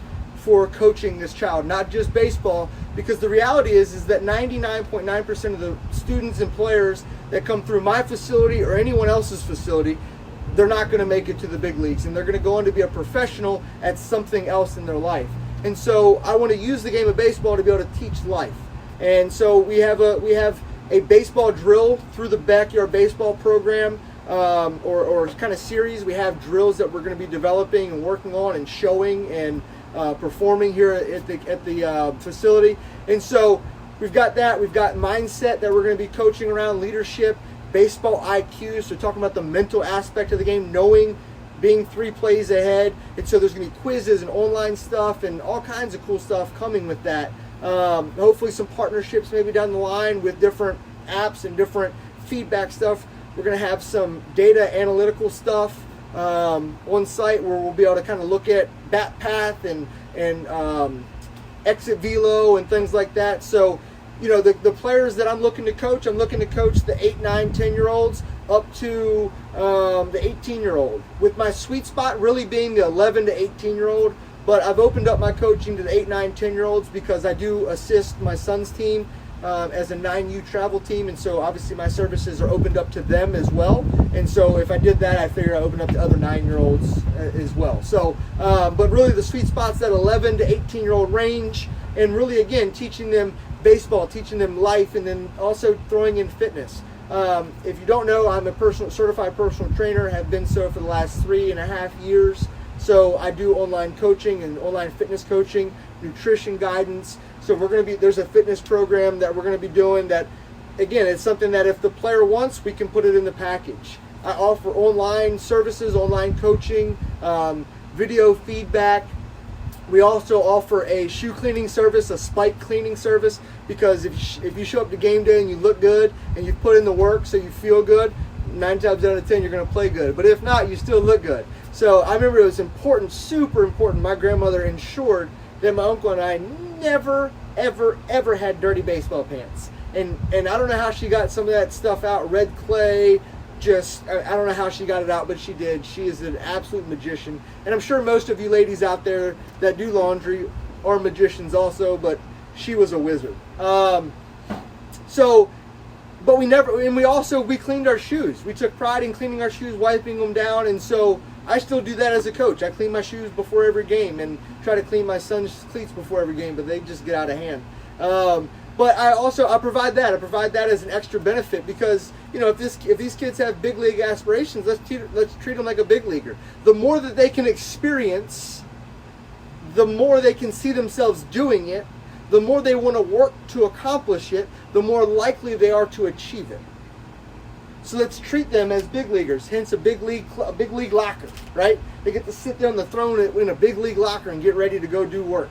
for coaching this child, not just baseball, because the reality is that 99.9% of the students and players that come through my facility or anyone else's facility, they're not going to make it to the big leagues, and they're going to go on to be a professional at something else in their life. And so I want to use the game of baseball to be able to teach life. And so we have a baseball drill through the Backyard Baseball program, or kind of series. We have drills that we're going to be developing and working on and showing and performing here at the facility. And so we've got that. We've got mindset that we're going to be coaching around, leadership, baseball IQ. So talking about the mental aspect of the game, knowing, being 3 plays ahead. And so there's going to be quizzes and online stuff and all kinds of cool stuff coming with that. Hopefully some partnerships maybe down the line with different apps and different feedback stuff. We're going to have some data analytical stuff on site where we'll be able to kind of look at bat path and exit velo and things like that. So, the players that I'm looking to coach the 8, 9, 10-year-olds up to the 18-year-old, with my sweet spot really being the 11 to 18-year-old. But I've opened up my coaching to the 8, 9, 10-year-olds because I do assist my son's team as a 9U travel team, and so obviously my services are opened up to them as well. And so if I did that, I figured I'd open up to other 9-year-olds as well. So, but really the sweet spot's that 11 to 18-year-old range, and really again teaching them baseball, teaching them life, and then also throwing in fitness. If you don't know, I'm a certified personal trainer, have been so for the last 3.5 years. So I do online coaching and online fitness coaching, nutrition guidance. So there's a fitness program that we're going to be doing that, again, it's something that if the player wants, we can put it in the package. I offer online services, online coaching, video feedback. We also offer a shoe cleaning service, a spike cleaning service, because if you show up to game day and you look good and you put in the work so you feel good, 9 times out of 10 you're going to play good. But if not, you still look good. So I remember it was important, super important. My grandmother ensured that my uncle and I never, ever, ever had dirty baseball pants. And I don't know how she got some of that stuff out, red clay, I don't know how she got it out, but she did. She is an absolute magician. And I'm sure most of you ladies out there that do laundry are magicians also, but she was a wizard. But we cleaned our shoes. We took pride in cleaning our shoes, wiping them down, and so I still do that as a coach. I clean my shoes before every game and try to clean my son's cleats before every game, but they just get out of hand. But I provide that. I provide that as an extra benefit because, if these kids have big league aspirations, let's treat them like a big leaguer. The more that they can experience, the more they can see themselves doing it, the more they want to work to accomplish it, the more likely they are to achieve it. So let's treat them as big leaguers, hence a big league locker, right? They get to sit there on the throne in a big league locker and get ready to go do work.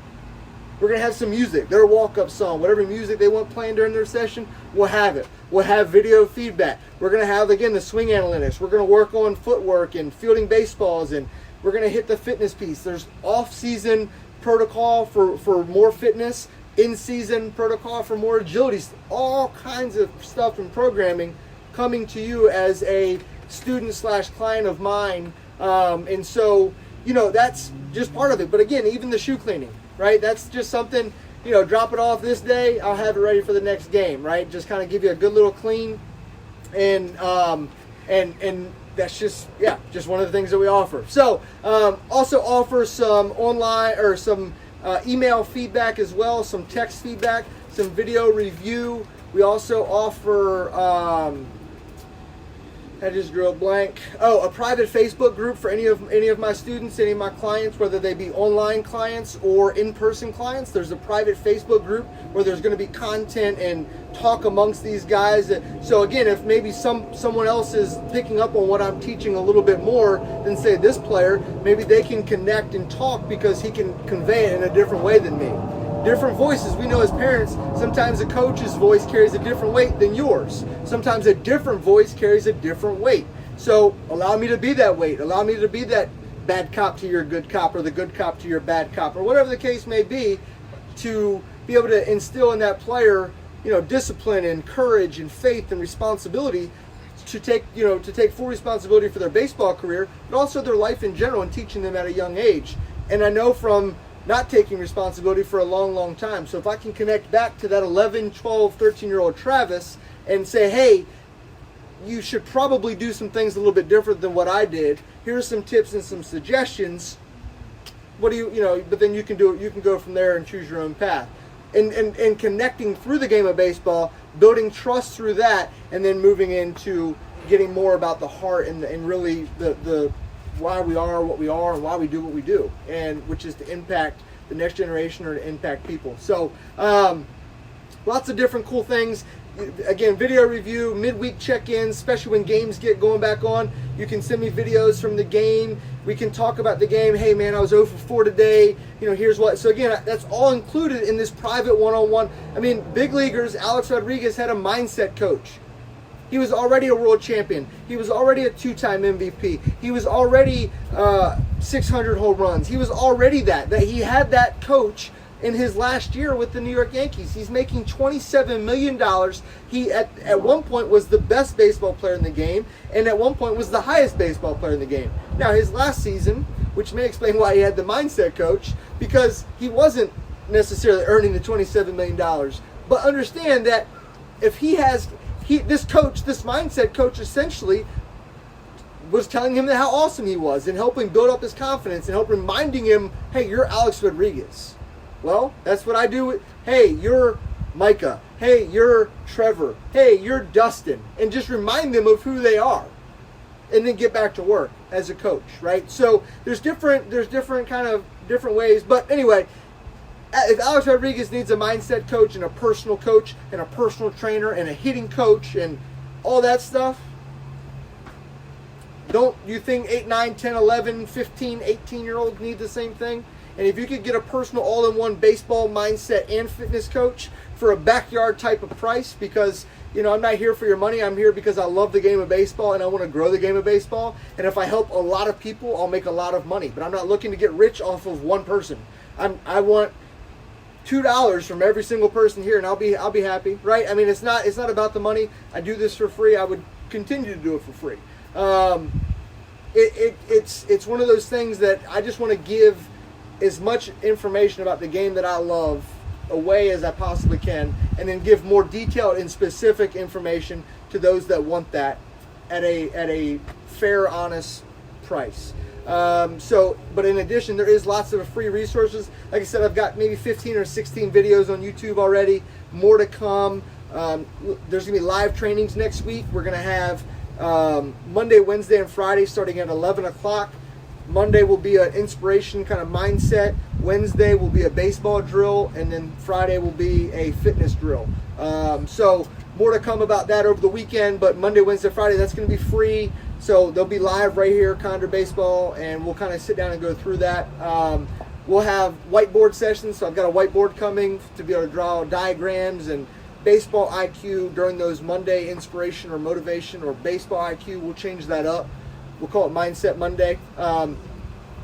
We're going to have some music, their walk-up song, whatever music they want playing during their session, we'll have it. We'll have video feedback. We're going to have, again, the swing analytics. We're going to work on footwork and fielding baseballs, and we're going to hit the fitness piece. There's off-season protocol for more fitness, in-season protocol for more agility, all kinds of stuff and programming coming to you as a student/client of mine. And so, that's just part of it. But again, even the shoe cleaning, right? That's just something, drop it off this day, I'll have it ready for the next game, right? Just kind of give you a good little clean. And that's just one of the things that we offer. So, also offer some online or some email feedback as well, some text feedback, some video review. We also offer, I just drew a blank. A private Facebook group for any of my students, any of my clients, whether they be online clients or in-person clients. There's a private Facebook group where there's going to be content and talk amongst these guys. So again, if maybe someone else is picking up on what I'm teaching a little bit more than say this player, maybe they can connect and talk because he can convey it in a different way than me. Different voices. We know as parents, sometimes a coach's voice carries a different weight than yours. Sometimes a different voice carries a different weight. So allow me to be that weight. Allow me to be that bad cop to your good cop, or the good cop to your bad cop, or whatever the case may be, to be able to instill in that player, discipline and courage and faith and responsibility to take full responsibility for their baseball career, but also their life in general, and teaching them at a young age. And I know from not taking responsibility for a long, long time. So if I can connect back to that 11, 12, 13-year-old Travis and say, hey, you should probably do some things a little bit different than what I did. Here's some tips and some suggestions. What do you but then you can do it. You can go from there and choose your own path. And connecting through the game of baseball, building trust through that, and then moving into getting more about the heart and really the why we are what we are and why we do what we do, and which is to impact the next generation or to impact people. So lots of different cool things. Again, video review, midweek check-ins, especially when games get going back on. You can send me videos from the game. We can talk about the game. Hey, man, I was 0 for 4 today. Here's what. So, again, that's all included in this private one-on-one. I mean, big leaguers, Alex Rodriguez had a mindset coach. He was already a world champion. He was already a 2-time MVP. He was already 600 home runs. He was already that he had that coach in his last year with the New York Yankees. He's making $27 million. He, at one point, was the best baseball player in the game, and at one point was the highest baseball player in the game. Now, his last season, which may explain why he had the mindset coach, because he wasn't necessarily earning the $27 million. But understand that if this mindset coach essentially was telling him how awesome he was and helping build up his confidence and help reminding him, hey, you're Alex Rodriguez. Well, that's what I do. Hey, you're Micah. Hey, you're Trevor. Hey, you're Dustin. And just remind them of who they are. And then get back to work as a coach, right? So there's different ways. But anyway, if Alex Rodriguez needs a mindset coach and a personal coach and a personal trainer and a hitting coach and all that stuff, don't you think 8, 9, 10, 11, 15, 18-year-olds need the same thing? And if you could get a personal all-in-one baseball mindset and fitness coach for a backyard type of price, because, I'm not here for your money. I'm here because I love the game of baseball and I want to grow the game of baseball. And if I help a lot of people, I'll make a lot of money. But I'm not looking to get rich off of one person. I want $2 from every single person here, and I'll be happy, right? I mean, it's not about the money. I do this for free. I would continue to do it for free. It's one of those things that I just want to give as much information about the game that I love away as I possibly can, and then give more detailed and specific information to those that want that at a fair, honest price. But in addition, there is lots of free resources. Like I said, I've got maybe 15 or 16 videos on YouTube already. More to come. There's going to be live trainings next week. We're going to have Monday, Wednesday, and Friday starting at 11 o'clock. Monday will be an inspiration kind of mindset. Wednesday will be a baseball drill. And then Friday will be a fitness drill. So more to come about that over the weekend. But Monday, Wednesday, Friday, that's going to be free. So they'll be live right here, Conder Baseball, and we'll kind of sit down and go through that. We'll have whiteboard sessions. So I've got a whiteboard coming to be able to draw diagrams and baseball IQ during those Monday inspiration or motivation or baseball IQ. We'll change that up. We'll call it Mindset Monday.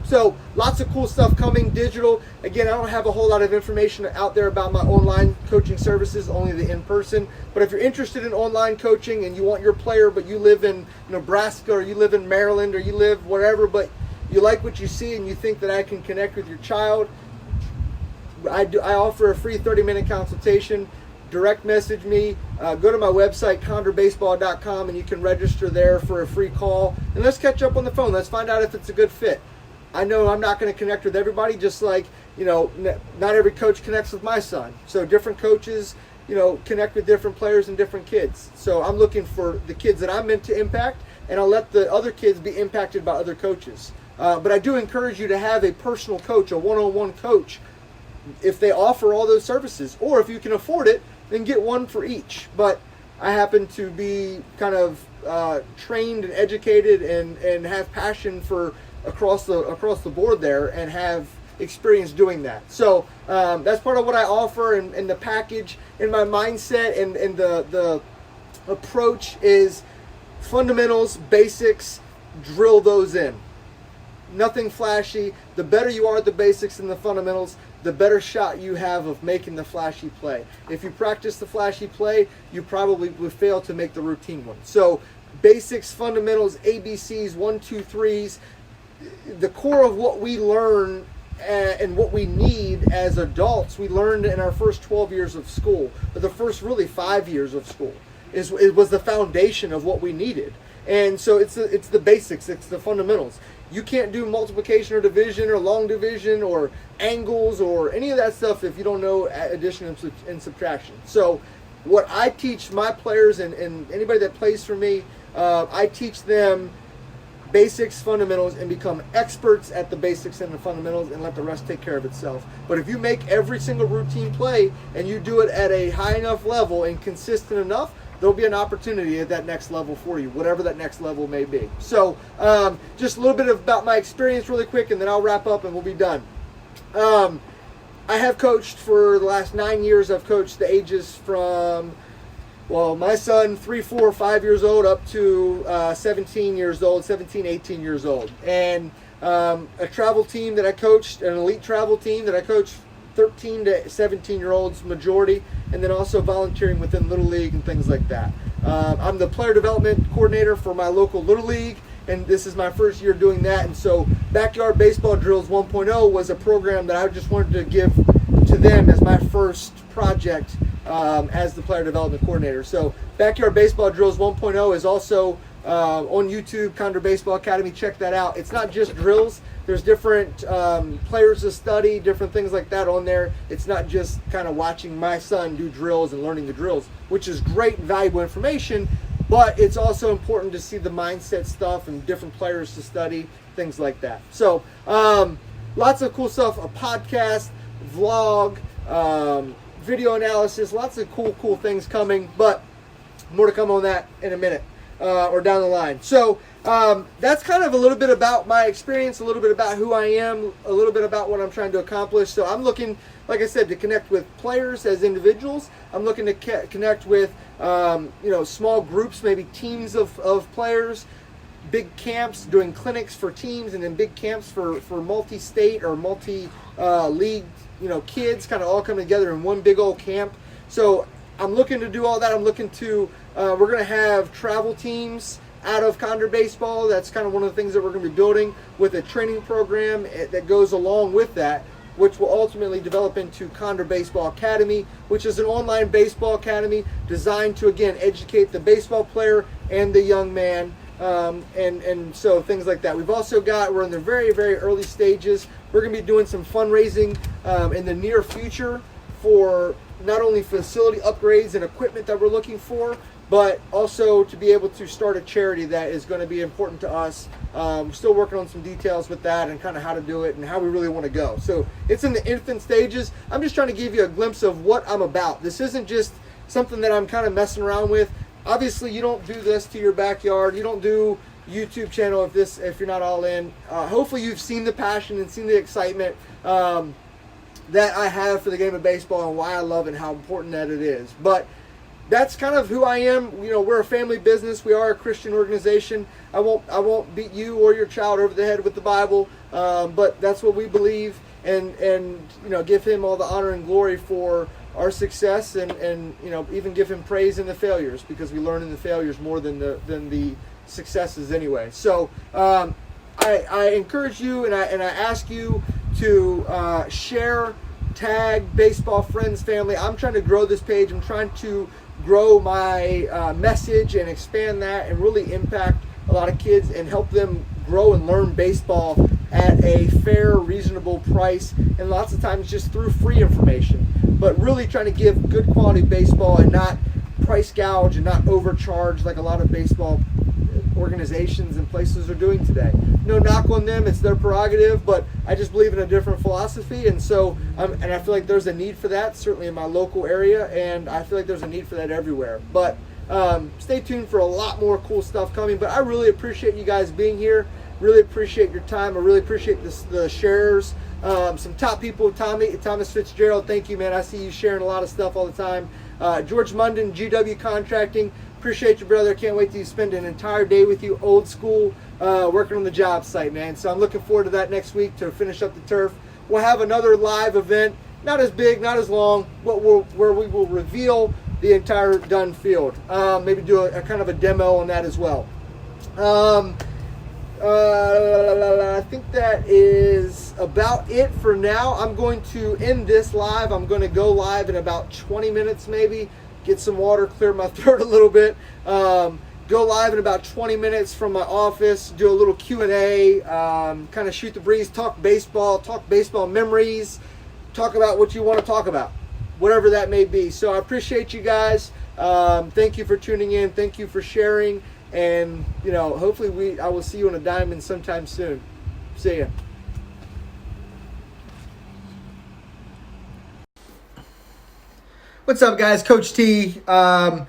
So lots of cool stuff coming digital. Again, I don't have a whole lot of information out there about my online coaching services, only the in-person. But if you're interested in online coaching and you want your player, but you live in Nebraska or you live in Maryland or you live wherever, but you like what you see and you think that I can connect with your child, I offer a free 30-minute consultation. Direct message me. Go to my website, conderbaseball.com, and you can register there for a free call. And let's catch up on the phone. Let's find out if it's a good fit. I know I'm not going to connect with everybody, just like, not every coach connects with my son. So different coaches, connect with different players and different kids. So I'm looking for the kids that I'm meant to impact, and I'll let the other kids be impacted by other coaches. But I do encourage you to have a personal coach, a one-on-one coach, if they offer all those services. Or if you can afford it, then get one for each. But I happen to be kind of trained and educated and have passion for across the board there and have experience doing that. So that's part of what I offer in the package. In my mindset and the approach is fundamentals, basics, drill those in. Nothing flashy. The better you are at the basics and the fundamentals, the better shot you have of making the flashy play. If you practice the flashy play, you probably would fail to make the routine one. So basics, fundamentals, ABCs, 1, 2, 3s, the core of what we learn and what we need as adults, we learned in our first 12 years of school, or the first really 5 years of school. It was the foundation of what we needed. And so it's the basics, it's the fundamentals. You can't do multiplication or division or long division or angles or any of that stuff if you don't know addition and subtraction. So what I teach my players and anybody that plays for me, I teach them basics, fundamentals, and become experts at the basics and the fundamentals, and let the rest take care of itself. But if you make every single routine play and you do it at a high enough level and consistent enough, there'll be an opportunity at that next level for you, whatever that next level may be. So just a little bit about my experience really quick, and then I'll wrap up and we'll be done. I have coached for the last 9 years. I've coached the ages from, well, my son, 3, 4, 5 years old, up to 17 years old, 17, 18 years old. And a travel team that I coached, an elite travel team that I coached, 13 to 17-year-olds majority, and then also volunteering within Little League and things like that. I'm the player development coordinator for my local Little League, and this is my first year doing that. And so Backyard Baseball Drills 1.0 was a program that I just wanted to give to them as my first project as the player development coordinator. So Backyard Baseball Drills 1.0 is also on YouTube, Conder Baseball Academy. Check that out. It's not just drills. There's different players to study, different things like that on there. It's not just kind of watching my son do drills and learning the drills, which is great and valuable information, but it's also important to see the mindset stuff and different players to study, things like that. So lots of cool stuff, a podcast, vlog, video analysis, lots of cool things coming, but more to come on that in a minute or down the line. So that's kind of a little bit about my experience, a little bit about who I am, a little bit about what I'm trying to accomplish. So I'm looking, like I said, to connect with players as individuals. I'm looking to connect with small groups, maybe teams of players, big camps, doing clinics for teams, and then big camps for multi-state or multi-league kids, kind of all come together in one big old camp. So I'm looking to do all that. I'm looking to, we're going to have travel teams out of Conder Baseball. That's kind of one of the things that we're going to be building, with a training program that goes along with that, which will ultimately develop into Conder Baseball Academy, which is an online baseball academy designed to, again, educate the baseball player and the young man, and so things like that. We've also we're in the very, very early stages. We're going to be doing some fundraising in the near future for not only facility upgrades and equipment that we're looking for, but also to be able to start a charity that is going to be important to us. We're still working on some details with that and kind of how to do it and how we really want to go. So it's in the infant stages. I'm just trying to give you a glimpse of what I'm about. This isn't just something that I'm kind of messing around with. Obviously, you don't do this to your backyard. You don't do YouTube channel if you're not all in. Hopefully you've seen the passion and seen the excitement that I have for the game of baseball and why I love it and how important that it is. But that's kind of who I am. We're a family business. We are a Christian organization. I won't beat you or your child over the head with the Bible, but that's what we believe, and give Him all the honor and glory for our success, and even give Him praise in the failures, because we learn in the failures more than the successes anyway. So I encourage you and I ask you to share, tag baseball friends, family. I'm trying to grow this page. I'm trying to grow my message and expand that and really impact a lot of kids and help them grow and learn baseball at a fair, reasonable price, and lots of times just through free information, but really trying to give good quality baseball and not price gouge and not overcharge like a lot of baseball organizations and places are doing today. No knock on them, it's their prerogative, but I just believe in a different philosophy, and so and I feel like there's a need for that, certainly in my local area, and I feel like there's a need for that everywhere. But stay tuned for a lot more cool stuff coming. But I really appreciate you guys being here. Really appreciate your time. I really appreciate the sharers. Some top people, Thomas Fitzgerald, thank you, man. I see you sharing a lot of stuff all the time. George Munden, GW Contracting, appreciate you, brother. Can't wait to spend an entire day with you, old school, working on the job site, man. So I'm looking forward to that next week to finish up the turf. We'll have another live event, not as big, not as long, but where we will reveal the entire done field. Maybe do a kind of a demo on that as well. I think that is about it for now. I'm going to end this live. I'm going to go live in about 20 minutes maybe. Get some water, clear my throat a little bit. Go live in about 20 minutes from my office. Do a little Q&A. Kind of shoot the breeze. Talk baseball memories. Talk about what you want to talk about. Whatever that may be. So I appreciate you guys. Thank you for tuning in. Thank you for sharing. And, hopefully I will see you on a diamond sometime soon. See ya. What's up, guys? Coach T. I'm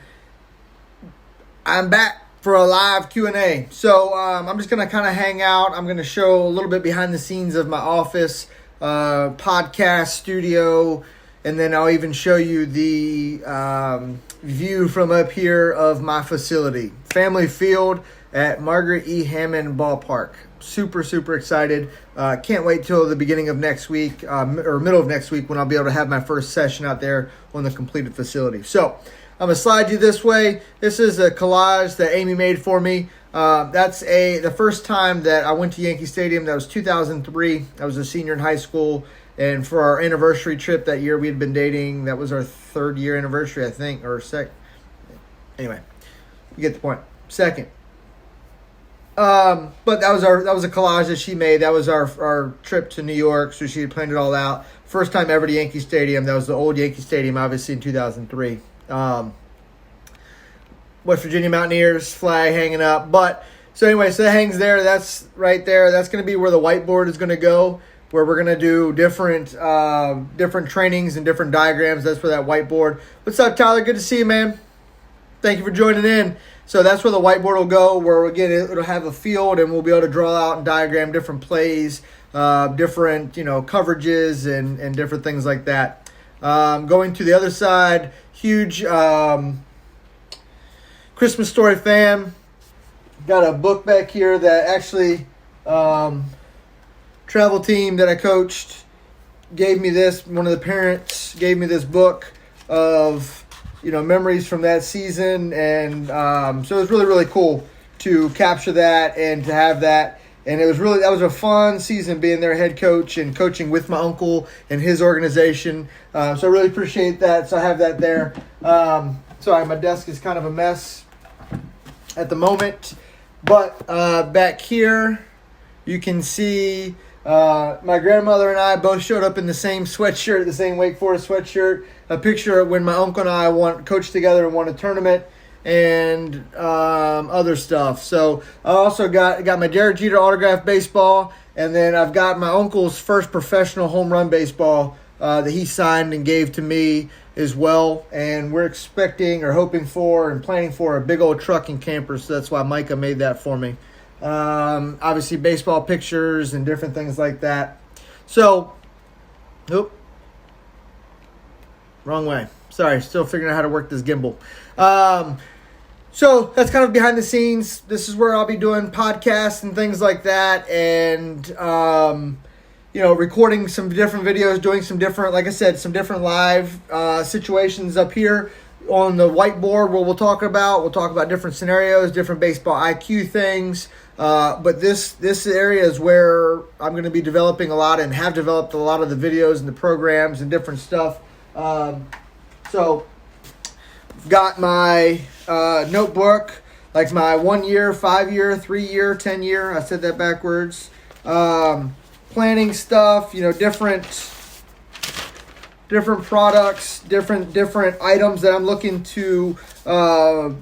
back for a live Q&A. So I'm just going to kind of hang out. I'm going to show a little bit behind the scenes of my office, podcast studio, and then I'll even show you the view from up here of my facility. Family Field at Margaret E. Hammond Ballpark. Super, super excited. Can't wait till the beginning of next week, or middle of next week, when I'll be able to have my first session out there on the completed facility. So I'm going to slide you this way. This is a collage that Amy made for me. That's the first time that I went to Yankee Stadium. That was 2003. I was a senior in high school. And for our anniversary trip that year, we had been dating. That was our 3rd year anniversary, I think, or anyway, you get the point. Second. But that was a collage that she made. That was our trip to New York. So she had planned it all out. First time ever to Yankee Stadium. That was the old Yankee Stadium, obviously, in 2003. West Virginia Mountaineers flag hanging up. So that hangs there. That's right there. That's going to be where the whiteboard is going to go, where we're going to do different trainings and different diagrams. That's for that whiteboard. What's up, Tyler? Good to see you, man. Thank you for joining in. So that's where the whiteboard will go, where again it'll have a field, and we'll be able to draw out and diagram different plays, different coverages and different things like that. Going to the other side, huge Christmas Story fam. Got a book back here that actually travel team that I coached gave me this. One of the parents gave me this book of memories from that season, and so it was really, really cool to capture that and to have that. And that was a fun season, being their head coach and coaching with my uncle and his organization. So I really appreciate that. So I have that there. Sorry, my desk is kind of a mess at the moment, but back here you can see my grandmother and I both showed up in the same sweatshirt, the same Wake Forest sweatshirt. A picture of when my uncle and I coached together and won a tournament, and other stuff. So I also got my Derek Jeter autographed baseball, and then I've got my uncle's first professional home run baseball that he signed and gave to me as well. And we're expecting or hoping for and planning for a big old truck and camper, so that's why Micah made that for me. Obviously baseball pictures and different things like that. So, wrong way. Sorry, still figuring out how to work this gimbal. So that's kind of behind the scenes. This is where I'll be doing podcasts and things like that, and recording some different videos, doing some different, like I said, some different live situations up here on the whiteboard where we'll talk about different scenarios, different baseball IQ things. But this area is where I'm going to be developing a lot and have developed a lot of the videos and the programs and different stuff. So got my notebook, like my 1 year, 5 year, 3 year, 10 year. I said that backwards. Planning stuff, different products, different items that I'm looking to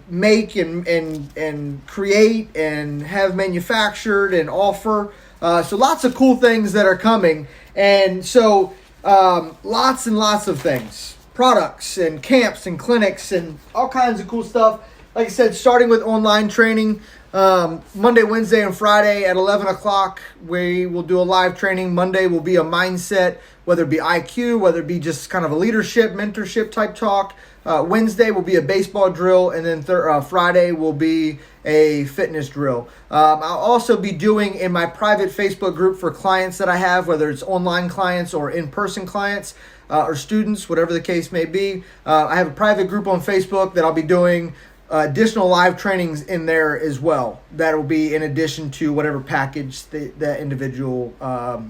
make and create and have manufactured and offer. So lots of cool things that are coming. And so lots and lots of things. Products and camps and clinics and all kinds of cool stuff. Like I said, starting with online training. Monday, Wednesday, and Friday at 11 o'clock, we will do a live training. Monday will be a mindset, whether it be IQ, whether it be just kind of a leadership, mentorship type talk. Wednesday will be a baseball drill, and then Friday will be a fitness drill. I'll also be doing in my private Facebook group for clients that I have, whether it's online clients or in-person clients or students, whatever the case may be. I have a private group on Facebook that I'll be doing additional live trainings in there as well. That will be in addition to whatever package that individual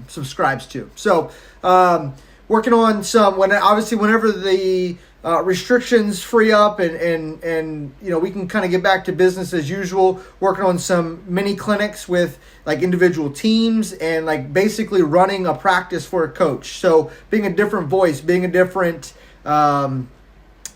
subscribes to. So working on some, whenever the restrictions free up and we can kind of get back to business as usual, working on some mini clinics with like individual teams and like basically running a practice for a coach. So being a different voice, being a different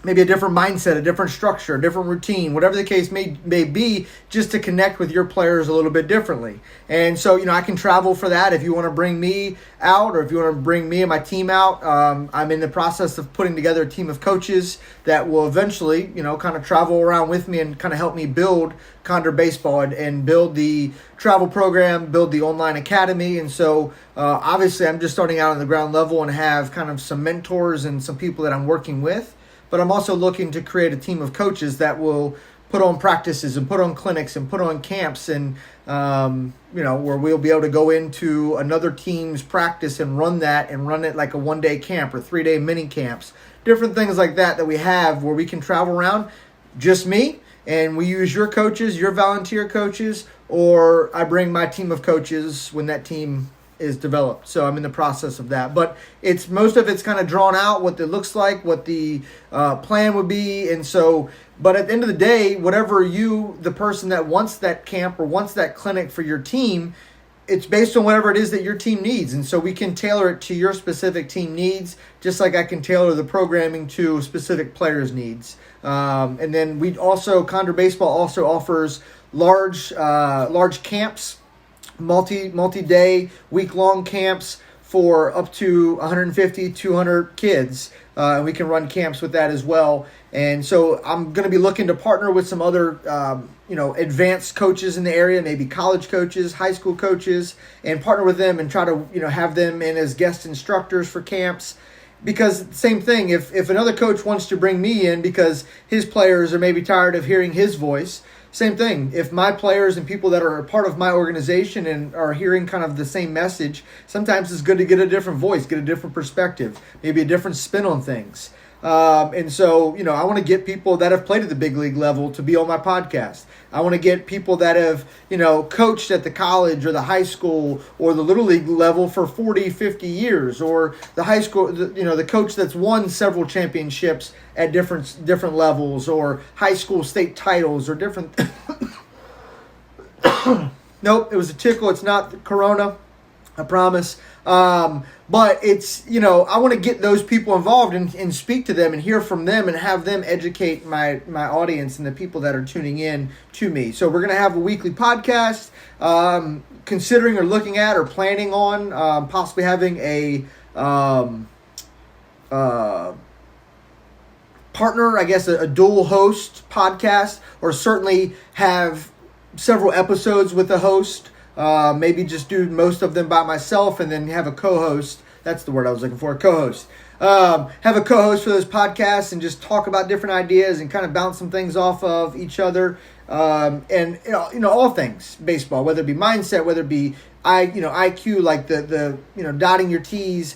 maybe a different mindset, a different structure, a different routine, whatever the case may be, just to connect with your players a little bit differently. And so, I can travel for that. If you want to bring me out or if you want to bring me and my team out, I'm in the process of putting together a team of coaches that will eventually, kind of travel around with me and kind of help me build Conder Baseball and build the travel program, build the online academy. And so obviously I'm just starting out on the ground level and have kind of some mentors and some people that I'm working with. But I'm also looking to create a team of coaches that will put on practices and put on clinics and put on camps and, where we'll be able to go into another team's practice and run it like a 1-day camp or 3-day mini camps. Different things like that we have where we can travel around, just me, and we use your coaches, your volunteer coaches, or I bring my team of coaches when that team is developed. So I'm in the process of that, but most of it's kind of drawn out, what it looks like, what the plan would be. And so, but at the end of the day, whatever the person that wants that camp or wants that clinic for your team, it's based on whatever it is that your team needs. And so we can tailor it to your specific team needs, just like I can tailor the programming to specific players' needs. And then Conder Baseball also offers large camps, multi-day, week-long camps for up to 150, 200 kids. And we can run camps with that as well. And so I'm going to be looking to partner with some other, advanced coaches in the area, maybe college coaches, high school coaches, and partner with them and try to, have them in as guest instructors for camps. Because same thing, if another coach wants to bring me in because his players are maybe tired of hearing his voice, same thing. If my players and people that are a part of my organization and are hearing kind of the same message, sometimes it's good to get a different voice, get a different perspective, maybe a different spin on things. And so, I want to get people that have played at the big league level to be on my podcast. I want to get people that have, coached at the college or the high school or the little league level for 40, 50 years, or the high school, the coach that's won several championships at different levels, or high school state titles, or different. Nope, it was a tickle. It's not corona. I promise. But it's, I want to get those people involved and speak to them and hear from them and have them educate my audience and the people that are tuning in to me. So we're going to have a weekly podcast, considering or looking at or planning on possibly having a partner, I guess, a dual host podcast, or certainly have several episodes with a host. Maybe just do most of them by myself and then have a co-host. That's the word I was looking for, a co-host. Have a co-host for those podcasts and just talk about different ideas and kind of bounce some things off of each other. And all things baseball, whether it be mindset, whether it be IQ, like the dotting your T's,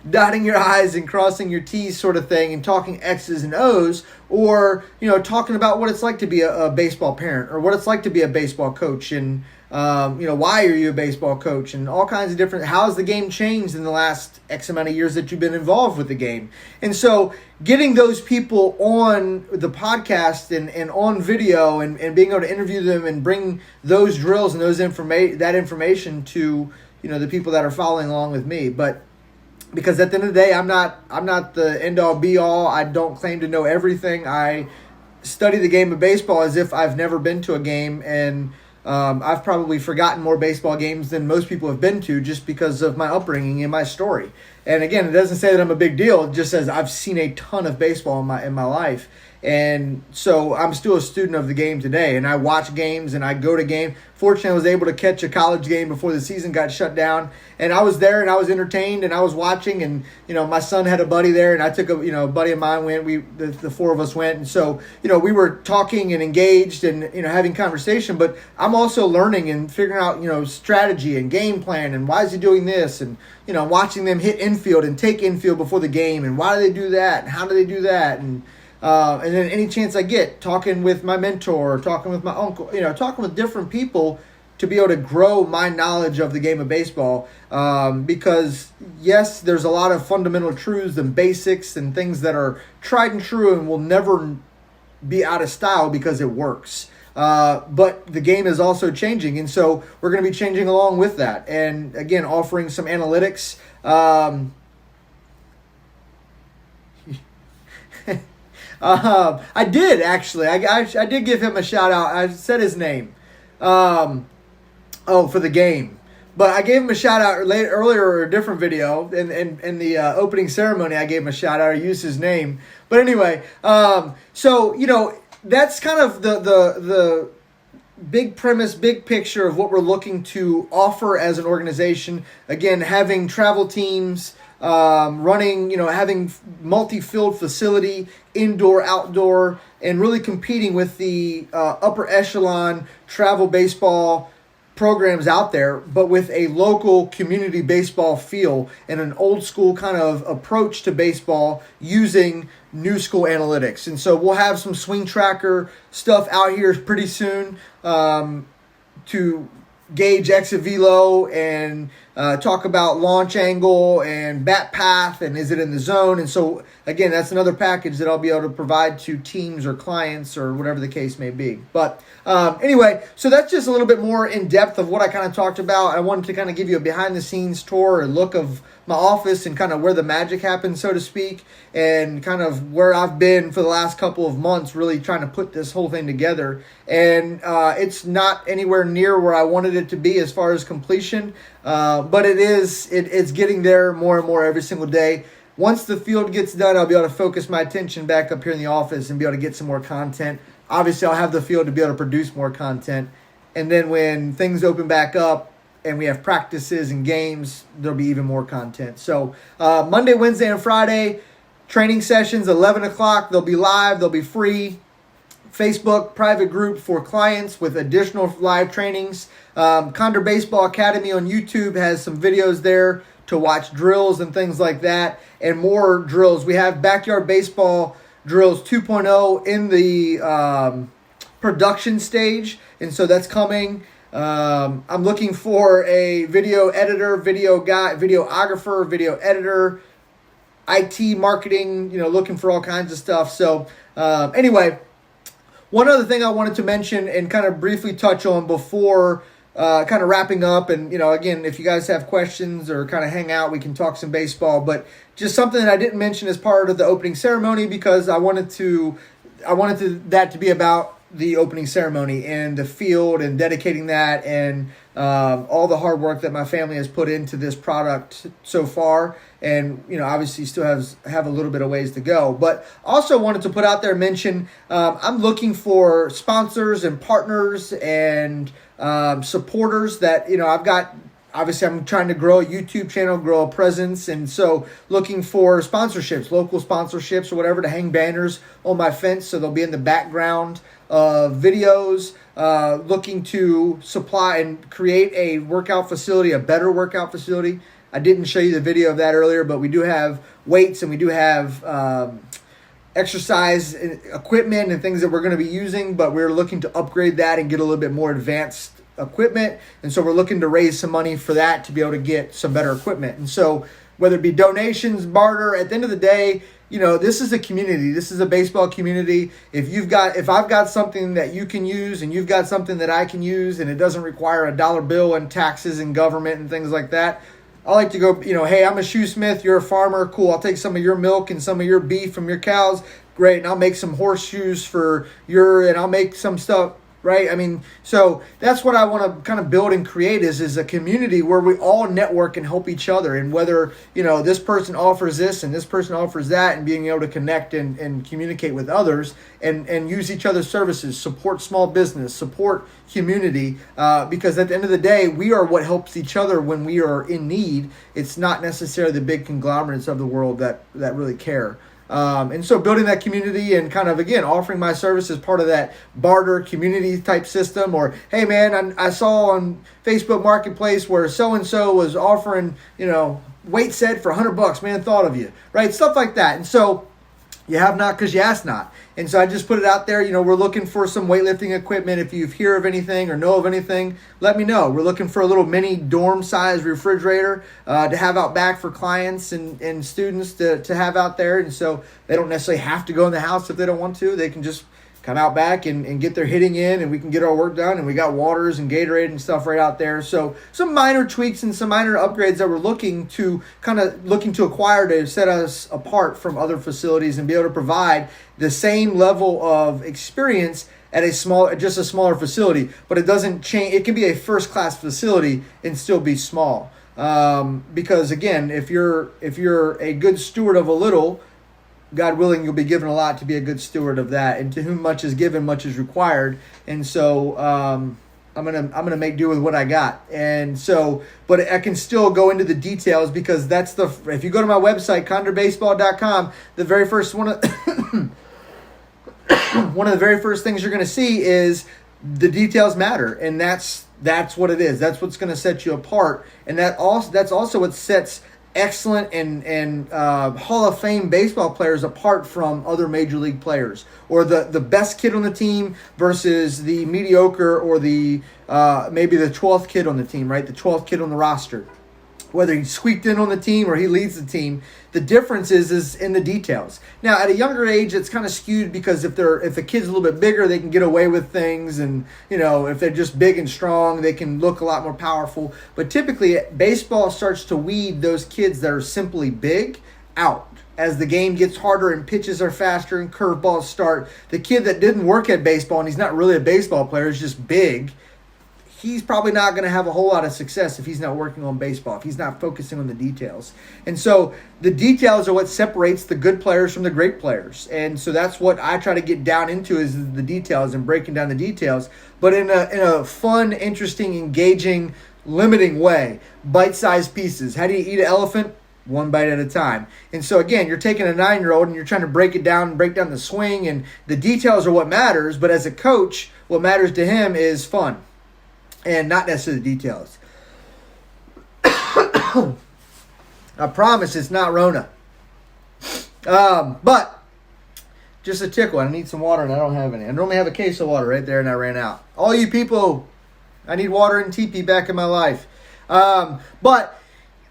dotting your I's and crossing your T's sort of thing, and talking X's and O's, or talking about what it's like to be a baseball parent, or what it's like to be a baseball coach, and why are you a baseball coach, and all kinds of different, how has the game changed in the last X amount of years that you've been involved with the game. And so getting those people on the podcast and on video and being able to interview them and bring those drills and that information to the people that are following along with me. But because at the end of the day, I'm not the end-all be-all. I don't claim to know everything. I study the game of baseball as if I've never been to a game, and I've probably forgotten more baseball games than most people have been to, just because of my upbringing and my story. And again, it doesn't say that I'm a big deal. It just says I've seen a ton of baseball in my life. And so I'm still a student of the game today, and I watch games and I go to games. Fortunately, I was able to catch a college game before the season got shut down, and I was there and I was entertained and I was watching. And my son had a buddy there, and I took a buddy of mine went. The four of us went, and so we were talking and engaged and having conversation. But I'm also learning and figuring out strategy and game plan and why is he doing this, and watching them hit infield and take infield before the game, and why do they do that and how do they do that, and And then any chance I get, talking with my mentor, talking with my uncle, talking with different people to be able to grow my knowledge of the game of baseball. Because yes, there's a lot of fundamental truths and basics and things that are tried and true and will never be out of style because it works. But the game is also changing, and so we're going to be changing along with that. And again, offering some analytics. I did actually. I did give him a shout out. I said his name. For the game. But I gave him a shout out earlier in a different video. In the opening ceremony, I gave him a shout out. I used his name. But anyway, so, that's kind of the big premise, big picture of what we're looking to offer as an organization. Again, having travel teams, running, having multi-field facility, indoor, outdoor, and really competing with the upper echelon travel baseball programs out there, but with a local community baseball feel and an old school kind of approach to baseball using new school analytics. And so we'll have some swing tracker stuff out here pretty soon to gauge exit velo and talk about launch angle and bat path and is it in the zone. And so again, that's another package that I'll be able to provide to teams or clients or whatever the case may be. But anyway, so that's just a little bit more in depth of what I kind of talked about. I wanted to kind of give you a behind the scenes tour or look of my office and kind of where the magic happens, so to speak, and kind of where I've been for the last couple of months really trying to put this whole thing together. And it's not anywhere near where I wanted it to be as far as completion, but it's getting there more and more every single day. Once the field gets done, I'll be able to focus my attention back up here in the office and be able to get some more content. Obviously, I'll have the field to be able to produce more content. And then when things open back up and we have practices and games, there'll be even more content. So Monday, Wednesday, and Friday, training sessions, 11 o'clock. They'll be live. They'll be free. Facebook private group for clients with additional live trainings. Conder Baseball Academy on YouTube has some videos there to watch drills and things like that, and more drills. We have Backyard Baseball Drills 2.0 in the production stage, and so that's coming. I'm looking for a video editor, video guy, videographer, video editor, IT marketing, looking for all kinds of stuff. So anyway, one other thing I wanted to mention and kind of briefly touch on before kind of wrapping up, and again, if you guys have questions or kind of hang out, we can talk some baseball, but just something that I didn't mention as part of the opening ceremony because I wanted that to be about the opening ceremony and the field and dedicating that and all the hard work that my family has put into this product so far. And, obviously still have a little bit of ways to go. But also wanted to put out there, mention, I'm looking for sponsors and partners and supporters that, I've got. Obviously, I'm trying to grow a YouTube channel, grow a presence, and so looking for sponsorships, local sponsorships or whatever, to hang banners on my fence so they'll be in the background of videos, looking to supply and create a workout facility, a better workout facility. I didn't show you the video of that earlier, but we do have weights and we do have exercise equipment and things that we're going to be using, but we're looking to upgrade that and get a little bit more advanced equipment, and so we're looking to raise some money for that to be able to get some better equipment. And so whether it be donations, barter, at the end of the day, this is a community. This is a baseball community. If I've got something that you can use and you've got something that I can use and it doesn't require a dollar bill and taxes and government and things like that, I like to go, hey, I'm a shoesmith, you're a farmer, cool, I'll take some of your milk and some of your beef from your cows, great, and I'll make some horseshoes and I'll make some stuff, right? I mean, so that's what I want to kind of build and create is a community where we all network and help each other. And whether, this person offers this and this person offers that, and being able to connect and communicate with others and use each other's services, support small business, support community, because at the end of the day, we are what helps each other when we are in need. It's not necessarily the big conglomerates of the world that really care. And so building that community and kind of, again, offering my service as part of that barter community type system. Or, hey, man, I saw on Facebook Marketplace where so-and-so was offering, weight set for $100. Man, thought of you, right? Stuff like that. And so You have not because you asked not. And so I just put it out there. We're looking for some weightlifting equipment. If you hear of anything or know of anything, let me know. We're looking for a little mini dorm-sized refrigerator to have out back for clients and students to have out there. And so they don't necessarily have to go in the house if they don't want to. They can just come out back and get their hitting in, and we can get our work done. And we got waters and Gatorade and stuff right out there. So some minor tweaks and some minor upgrades that we're looking to acquire to set us apart from other facilities and be able to provide the same level of experience at a smaller facility. But it doesn't change. It can be a first class facility and still be small. Because again, if you're a good steward of a little, God willing, you'll be given a lot to be a good steward of that. And to whom much is given, much is required. And so I'm gonna make do with what I got. And so, but I can still go into the details because if you go to my website, conderbaseball.com, the very first one of one of the very first things you're gonna see is the details matter, and that's what it is. That's what's gonna set you apart, and that's also what sets excellent and Hall of Fame baseball players apart from other major league players, or the best kid on the team versus the mediocre or the maybe the 12th kid on the team, right? The 12th kid on the roster. Whether he squeaked in on the team or he leads the team, the difference is in the details. Now, at a younger age, it's kind of skewed because if the kid's a little bit bigger, they can get away with things, and if they're just big and strong, they can look a lot more powerful. But typically, baseball starts to weed those kids that are simply big out. As the game gets harder and pitches are faster and curveballs start, the kid that didn't work at baseball and he's not really a baseball player, is just big, he's probably not going to have a whole lot of success if he's not working on baseball, if he's not focusing on the details. And so the details are what separates the good players from the great players. And so that's what I try to get down into, is the details and breaking down the details, but in a fun, interesting, engaging, limiting way. Bite-sized pieces. How do you eat an elephant? One bite at a time. And so again, you're taking a 9-year-old and you're trying to break down the swing, and the details are what matters. But as a coach, what matters to him is fun, and not necessarily the details. I promise it's not Rona. But just a tickle. I need some water and I don't have any. I normally have a case of water right there and I ran out. All you people, I need water and teepee back in my life. But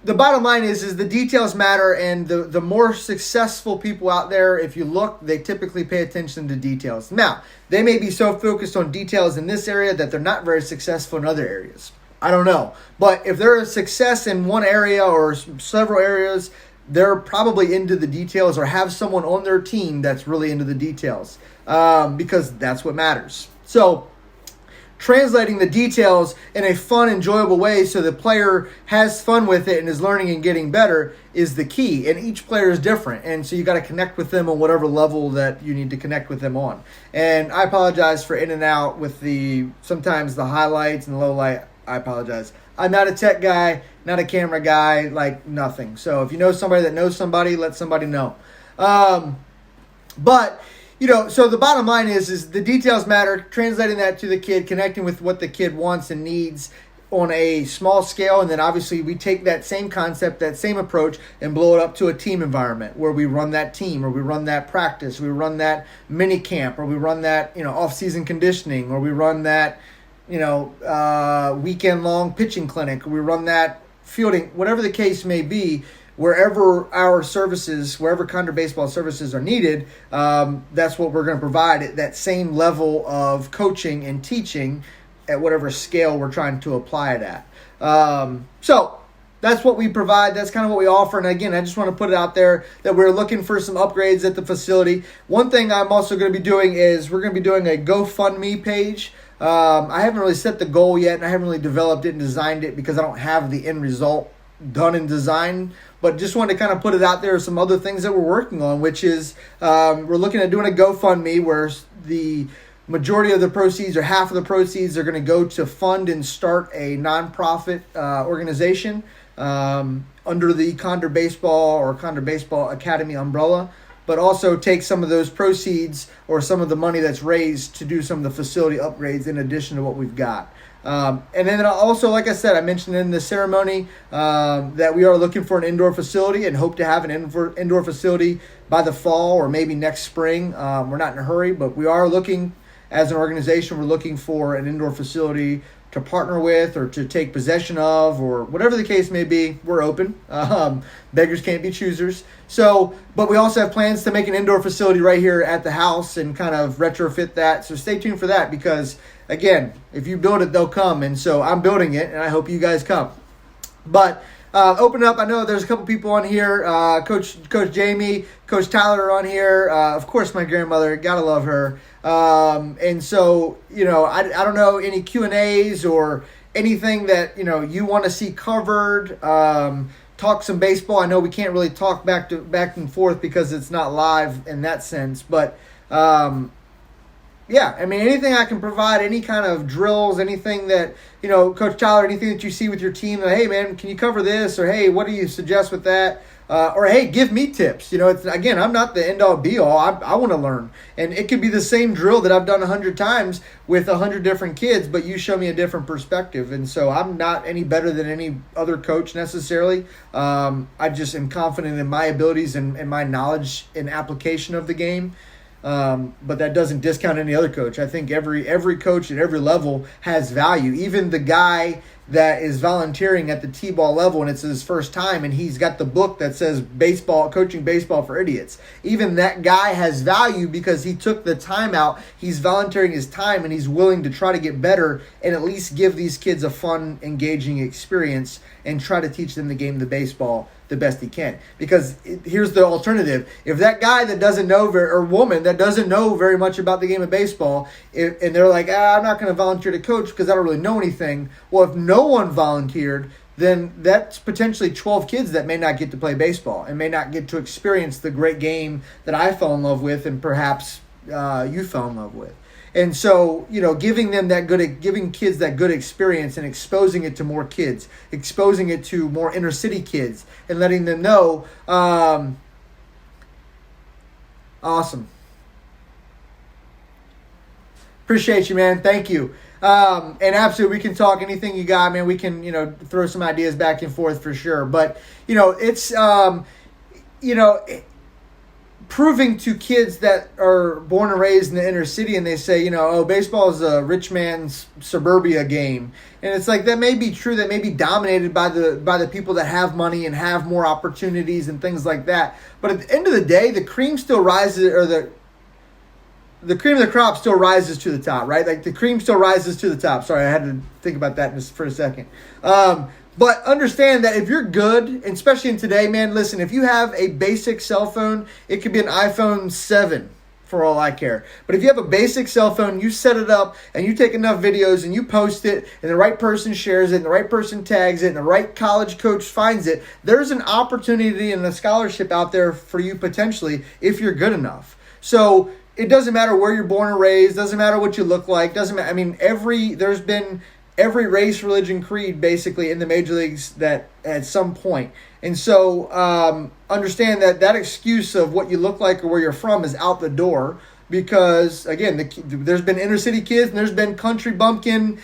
the bottom line is the details matter, and the more successful people out there, if you look, they typically pay attention to details. Now, they may be so focused on details in this area that they're not very successful in other areas. I don't know. But if they're a success in one area or several areas, they're probably into the details or have someone on their team that's really into the details, because that's what matters. So translating the details in a fun, enjoyable way so the player has fun with it and is learning and getting better is the key. And each player is different, and so you got to connect with them on whatever level that you need to connect with them on. And I apologize for in and out with sometimes the highlights and the low light. I apologize. I'm not a tech guy, not a camera guy, like nothing. So if you know somebody that knows somebody, let somebody know. But so the bottom line is the details matter, translating that to the kid, connecting with what the kid wants and needs on a small scale. And then obviously we take that same concept, that same approach, and blow it up to a team environment where we run that team, or we run that practice, we run that mini camp, or we run that, off-season conditioning, or we run that, weekend-long pitching clinic, or we run that fielding, whatever the case may be. Wherever Conder baseball services are needed, that's what we're going to provide at that same level of coaching and teaching at whatever scale we're trying to apply it at. So that's what we provide. That's kind of what we offer. And again, I just want to put it out there that we're looking for some upgrades at the facility. One thing I'm also going to be doing is we're going to be doing a GoFundMe page. I haven't really set the goal yet, and I haven't really developed it and designed it because I don't have the end result done in design, but just wanted to kind of put it out there. Some other things that we're working on, which is we're looking at doing a GoFundMe where the majority of the proceeds, or half of the proceeds, are going to go to fund and start a nonprofit organization under the Conder Baseball or Conder Baseball Academy umbrella, but also take some of those proceeds or some of the money that's raised to do some of the facility upgrades in addition to what we've got. And then also, like I said, I mentioned in the ceremony that we are looking for an indoor facility and hope to have an indoor facility by the fall or maybe next spring. We're not in a hurry, but we are looking, as an organization, we're looking for an indoor facility to partner with or to take possession of, or whatever the case may be. We're open. Beggars can't be choosers. So, but we also have plans to make an indoor facility right here at the house and kind of retrofit that. So stay tuned for that, because again, if you build it, they'll come. And so I'm building it, and I hope you guys come. But open up. I know there's a couple people on here. Coach Jamie, Coach Tyler are on here. Of course, my grandmother. Gotta love her. And so, I don't know any Q&As or anything that, you want to see covered. Talk some baseball. I know we can't really talk back and forth because it's not live in that sense. But, yeah, I mean, anything I can provide, any kind of drills, anything that, Coach Tyler, anything that you see with your team, hey, man, can you cover this? Or, hey, what do you suggest with that? Or, hey, give me tips. Again, I'm not the end-all, be-all. I want to learn. And it could be the same drill that I've done 100 times with 100 different kids, but you show me a different perspective. And so I'm not any better than any other coach necessarily. I just am confident in my abilities and my knowledge and application of the game. But that doesn't discount any other coach. I think every coach at every level has value. Even the guy that is volunteering at the T-ball level and it's his first time and he's got the book that says coaching baseball for idiots. Even that guy has value because he took the time out. He's volunteering his time and he's willing to try to get better and at least give these kids a fun, engaging experience and try to teach them the game of the baseball the best he can. Because here's the alternative. If that guy that doesn't know or woman that doesn't know very much about the game of baseball, and they're like, I'm not going to volunteer to coach because I don't really know anything. Well, if no one volunteered, then that's potentially 12 kids that may not get to play baseball and may not get to experience the great game that I fell in love with and perhaps you fell in love with. And so, giving kids that good experience and exposing it to more kids, exposing it to more inner city kids and letting them know, awesome. Appreciate you, man. Thank you. And absolutely, we can talk anything you got, man. We can, throw some ideas back and forth for sure. But, it's, proving to kids that are born and raised in the inner city and they say, baseball is a rich man's suburbia game. And it's like, that may be true, that may be dominated by the people that have money and have more opportunities and things like that. But at the end of the day, the cream still rises, or the cream of the crop still rises to the top, right? Like the cream still rises to the top. Sorry, I had to think about that just for a second. But understand that if you're good, and especially in today, man, listen, if you have a basic cell phone, it could be an iPhone 7 for all I care. But if you have a basic cell phone, you set it up and you take enough videos and you post it and the right person shares it and the right person tags it and the right college coach finds it, there's an opportunity and a scholarship out there for you potentially if you're good enough. So it doesn't matter where you're born and raised, doesn't matter what you look like, doesn't matter. I mean, there's been every race, religion, creed basically in the major leagues that at some point. And so understand that excuse of what you look like or where you're from is out the door because, again, there's been inner city kids and there's been country bumpkin,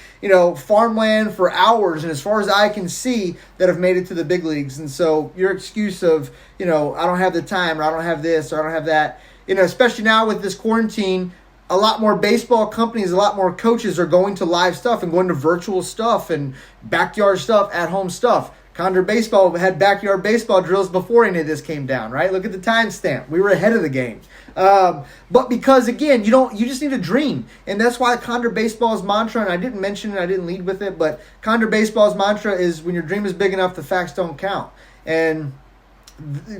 farmland for hours. And as far as I can see that have made it to the big leagues. And so your excuse of, I don't have the time or I don't have this or I don't have that, especially now with this quarantine, a lot more baseball companies, a lot more coaches are going to live stuff and going to virtual stuff and backyard stuff, at-home stuff. Conder Baseball had backyard baseball drills before any of this came down, right? Look at the timestamp. We were ahead of the game. But because, again, you just need to dream. And that's why Conder Baseball's mantra, and I didn't mention it, I didn't lead with it, but Conder Baseball's mantra is when your dream is big enough, the facts don't count. And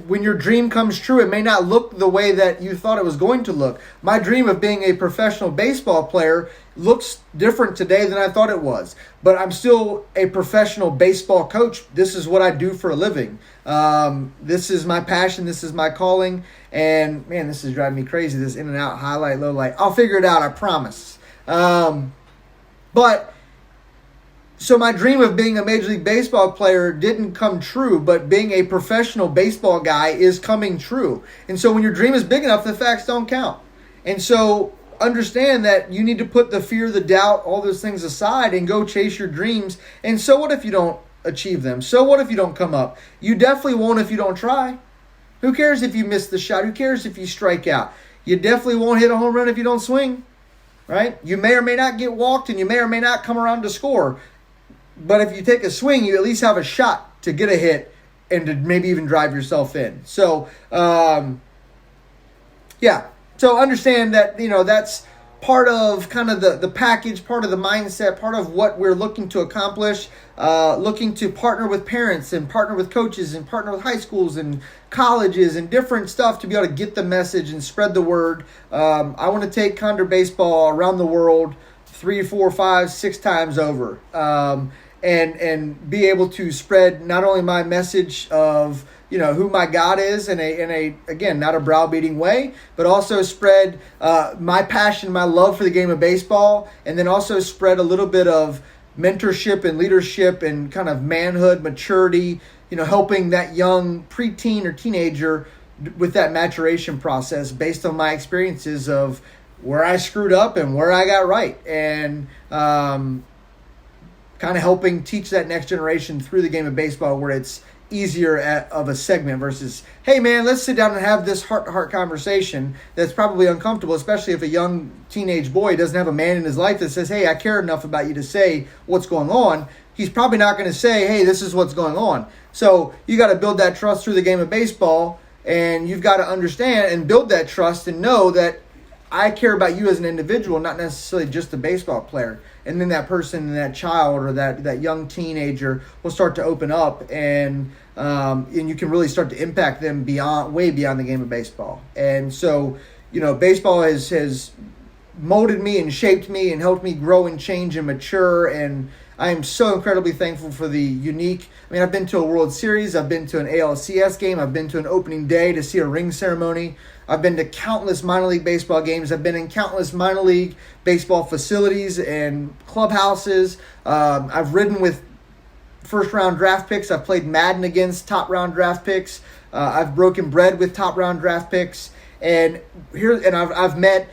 when your dream comes true, it may not look the way that you thought it was going to look. My dream of being a professional baseball player looks different today than I thought it was. But I'm still a professional baseball coach. This is what I do for a living. This is my passion. This is my calling. And, man, this is driving me crazy, this in and out, highlight, low light. I'll figure it out, I promise. But so my dream of being a Major League Baseball player didn't come true, but being a professional baseball guy is coming true. And so when your dream is big enough, the facts don't count. And so understand that you need to put the fear, the doubt, all those things aside and go chase your dreams. And so what if you don't achieve them? So what if you don't come up? You definitely won't if you don't try. Who cares if you miss the shot? Who cares if you strike out? You definitely won't hit a home run if you don't swing, right? You may or may not get walked, and you may or may not come around to score. But if you take a swing, you at least have a shot to get a hit and to maybe even drive yourself in. So, yeah. So understand that, that's part of kind of the package, part of the mindset, part of what we're looking to accomplish, looking to partner with parents and partner with coaches and partner with high schools and colleges and different stuff to be able to get the message and spread the word. I want to take Conder baseball around the world 3, 4, 5, 6 times over, and be able to spread not only my message of who my God is in a again, not a browbeating way, but also spread my passion, my love for the game of baseball, and then also spread a little bit of mentorship and leadership and kind of manhood, maturity, helping that young preteen or teenager with that maturation process based on my experiences of where I screwed up and where I got right, and kind of helping teach that next generation through the game of baseball where it's easier of a segment versus, hey man, let's sit down and have this heart-to-heart conversation that's probably uncomfortable, especially if a young teenage boy doesn't have a man in his life that says, hey, I care enough about you to say what's going on. He's probably not going to say, hey, this is what's going on. So you got to build that trust through the game of baseball, and you've got to understand and build that trust and know that I care about you as an individual, not necessarily just a baseball player. And then that person, that child, or that young teenager will start to open up, and you can really start to impact them way beyond the game of baseball. And so, baseball has molded me and shaped me and helped me grow and change and mature. And I am so incredibly thankful for the unique. I've been to a World Series. I've been to an ALCS game. I've been to an opening day to see a ring ceremony. I've been to countless minor league baseball games. I've been in countless minor league baseball facilities and clubhouses. I've ridden with first-round draft picks. I've played Madden against top-round draft picks. I've broken bread with top-round draft picks. And I've met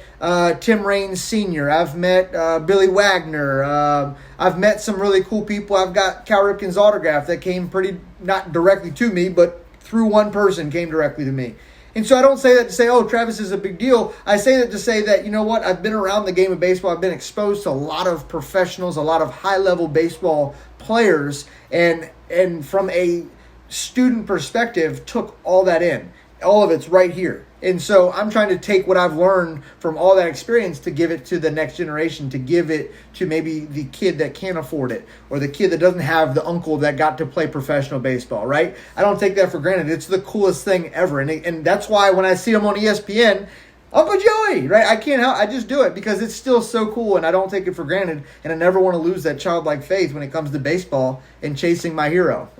Tim Raines Sr. I've met Billy Wagner. I've met some really cool people. I've got Cal Ripken's autograph that came not directly to me, but through one person came directly to me. And so I don't say that to say, oh, Travis is a big deal. I say that to say that, I've been around the game of baseball. I've been exposed to a lot of professionals, a lot of high-level baseball players, and from a student perspective, took all that in. All of it's right here. And so I'm trying to take what I've learned from all that experience to give it to the next generation, to give it to maybe the kid that can't afford it, or the kid that doesn't have the uncle that got to play professional baseball, right? I don't take that for granted. It's the coolest thing ever. And that's why when I see them on ESPN, Uncle Joey, right? I can't help. I just do it because it's still so cool, and I don't take it for granted. And I never want to lose that childlike faith when it comes to baseball and chasing my hero.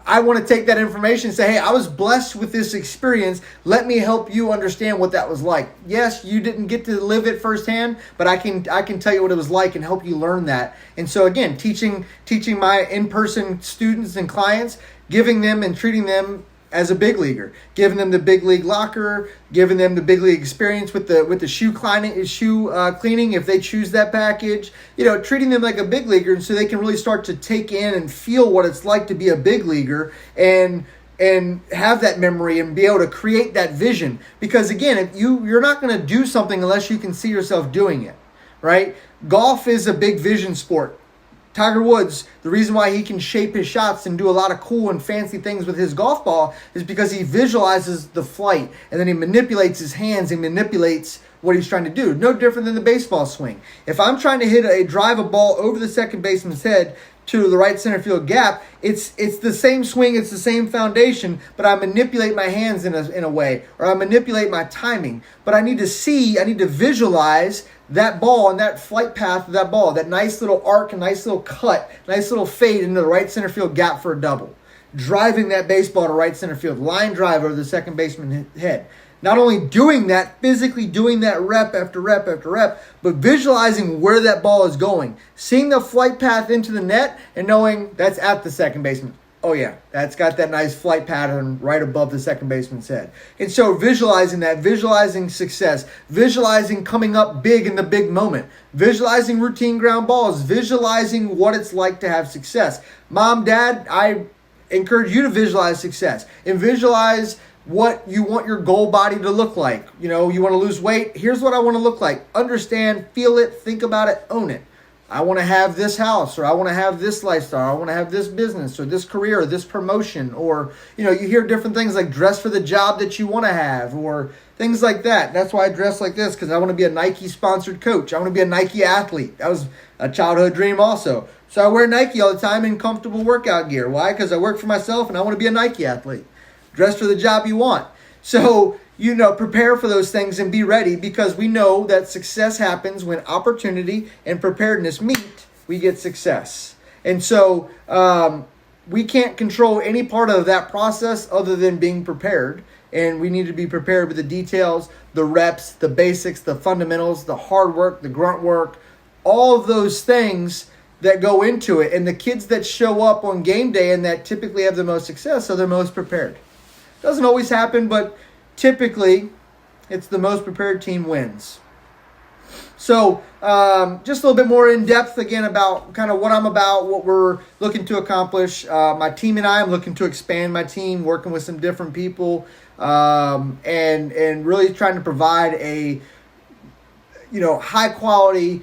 I want to take that information and say, hey, I was blessed with this experience. Let me help you understand what that was like. Yes, you didn't get to live it firsthand, but I can tell you what it was like and help you learn that. And so again, teaching my in-person students and clients, giving them and treating them as a big leaguer, giving them the big league locker, giving them the big league experience with the shoe cleaning if they choose that package, treating them like a big leaguer, and so they can really start to take in and feel what it's like to be a big leaguer and have that memory and be able to create that vision. Because again, if you're not going to do something unless you can see yourself doing it, right? Golf is a big vision sport. Tiger Woods, the reason why he can shape his shots and do a lot of cool and fancy things with his golf ball is because he visualizes the flight, and then he manipulates his hands and manipulates what he's trying to do. No different than the baseball swing. If I'm trying to drive a ball over the second baseman's head to the right center field gap, it's the same swing, it's the same foundation, but I manipulate my hands in a way, or I manipulate my timing. But I need to visualize that ball and that flight path of that ball, that nice little arc, a nice little cut, nice little fade into the right center field gap for a double. Driving that baseball to right center field, line drive over the second baseman's head. Not only doing that, physically doing that rep after rep after rep, but visualizing where that ball is going. Seeing the flight path into the net and knowing that's at the second baseman. Oh, yeah. That's got that nice flight pattern right above the second baseman's head. And so visualizing that, visualizing success, visualizing coming up big in the big moment, visualizing routine ground balls, visualizing what it's like to have success. Mom, Dad, I encourage you to visualize success and visualize what you want your goal body to look like. You know, you want to lose weight. Here's what I want to look like. Understand, feel it, think about it, own it. I want to have this house, or I want to have this lifestyle, I want to have this business or this career or this promotion, or, you know, you hear different things like dress for the job that you want to have or things like that. That's why I dress like this, because I want to be a Nike sponsored coach. I want to be a Nike athlete. That was a childhood dream also. So I wear Nike all the time in comfortable workout gear. Why? Because I work for myself and I want to be a Nike athlete. Dress for the job you want. So, you know, prepare for those things and be ready, because we know that success happens when opportunity and preparedness meet, we get success. And so we can't control any part of that process other than being prepared. And we need to be prepared with the details, the reps, the basics, the fundamentals, the hard work, the grunt work, all of those things that go into it. And the kids that show up on game day and that typically have the most success are the most prepared. Doesn't always happen, but typically it's the most prepared team wins. So just a little bit more in depth again about kind of what I'm about, what we're looking to accomplish. My team and I am looking to expand my team, working with some different people, and really trying to provide a, you know, high quality,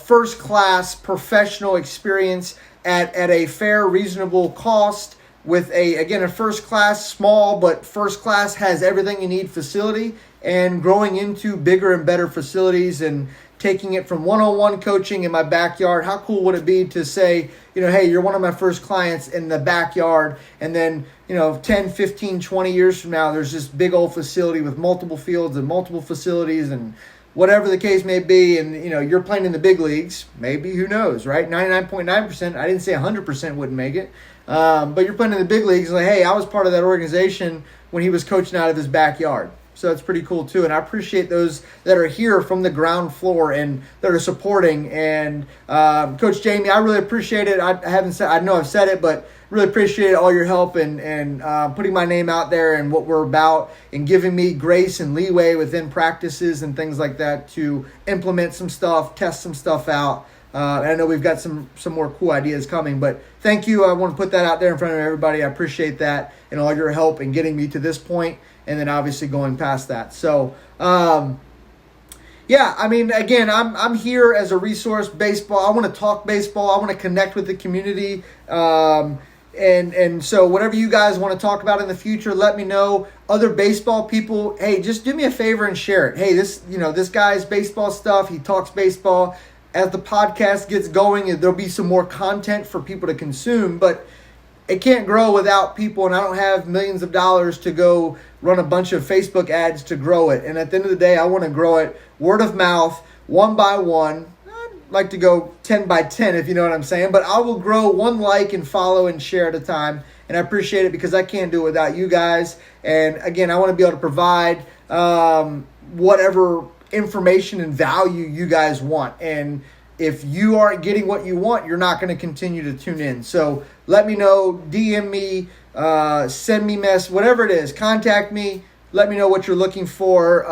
first class professional experience at a fair, reasonable cost, with a first class, small but first class has everything you need facility, and growing into bigger and better facilities and taking it from one-on-one coaching in my backyard. How cool would it be to say, you know, hey, you're one of my first clients in the backyard, and then, you know, 10, 15, 20 years from now, there's this big old facility with multiple fields and multiple facilities and whatever the case may be, and, you know, you're playing in the big leagues, maybe, who knows, right? 99.9%, I didn't say 100% wouldn't make it, but you're playing in the big leagues, like, hey, I was part of that organization when he was coaching out of his backyard. So that's pretty cool too, and I appreciate those that are here from the ground floor and that are supporting. And Coach Jamie, I really appreciate it. I know I've said it, but really appreciate all your help and putting my name out there and what we're about, and giving me grace and leeway within practices and things like that to implement some stuff, test some stuff out. And I know we've got some more cool ideas coming, but thank you. I want to put that out there in front of everybody. I appreciate that and all your help in getting me to this point, and then obviously going past that. So, yeah, I mean, again, I'm here as a resource. Baseball, I want to talk baseball. I want to connect with the community. And so whatever you guys want to talk about in the future, let me know. Other baseball people, hey, just do me a favor and share it. Hey, this guy's baseball stuff, he talks baseball. As the podcast gets going, there'll be some more content for people to consume, but it can't grow without people, and I don't have millions of dollars to go run a bunch of Facebook ads to grow it. And at the end of the day, I want to grow it word of mouth, one by one. I'd like to go 10 by 10, if you know what I'm saying, but I will grow one like and follow and share at a time, and I appreciate it because I can't do it without you guys. And again, I want to be able to provide whatever information and value you guys want. And if you aren't getting what you want, you're not going to continue to tune in. So let me know, DM me, send me whatever it is, contact me, let me know what you're looking for.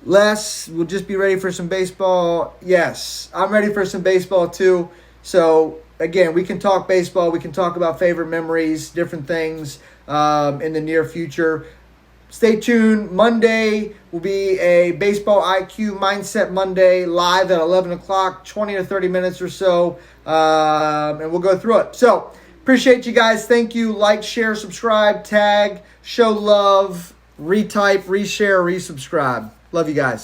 Les, we'll just be ready for some baseball. Yes, I'm ready for some baseball too. So again, we can talk baseball, we can talk about favorite memories, different things in the near future. Stay tuned. Monday will be a Baseball IQ Mindset Monday live at 11 o'clock, 20 or 30 minutes or so, and we'll go through it. So appreciate you guys. Thank you. Like, share, subscribe, tag, show love, retype, reshare, resubscribe. Love you guys.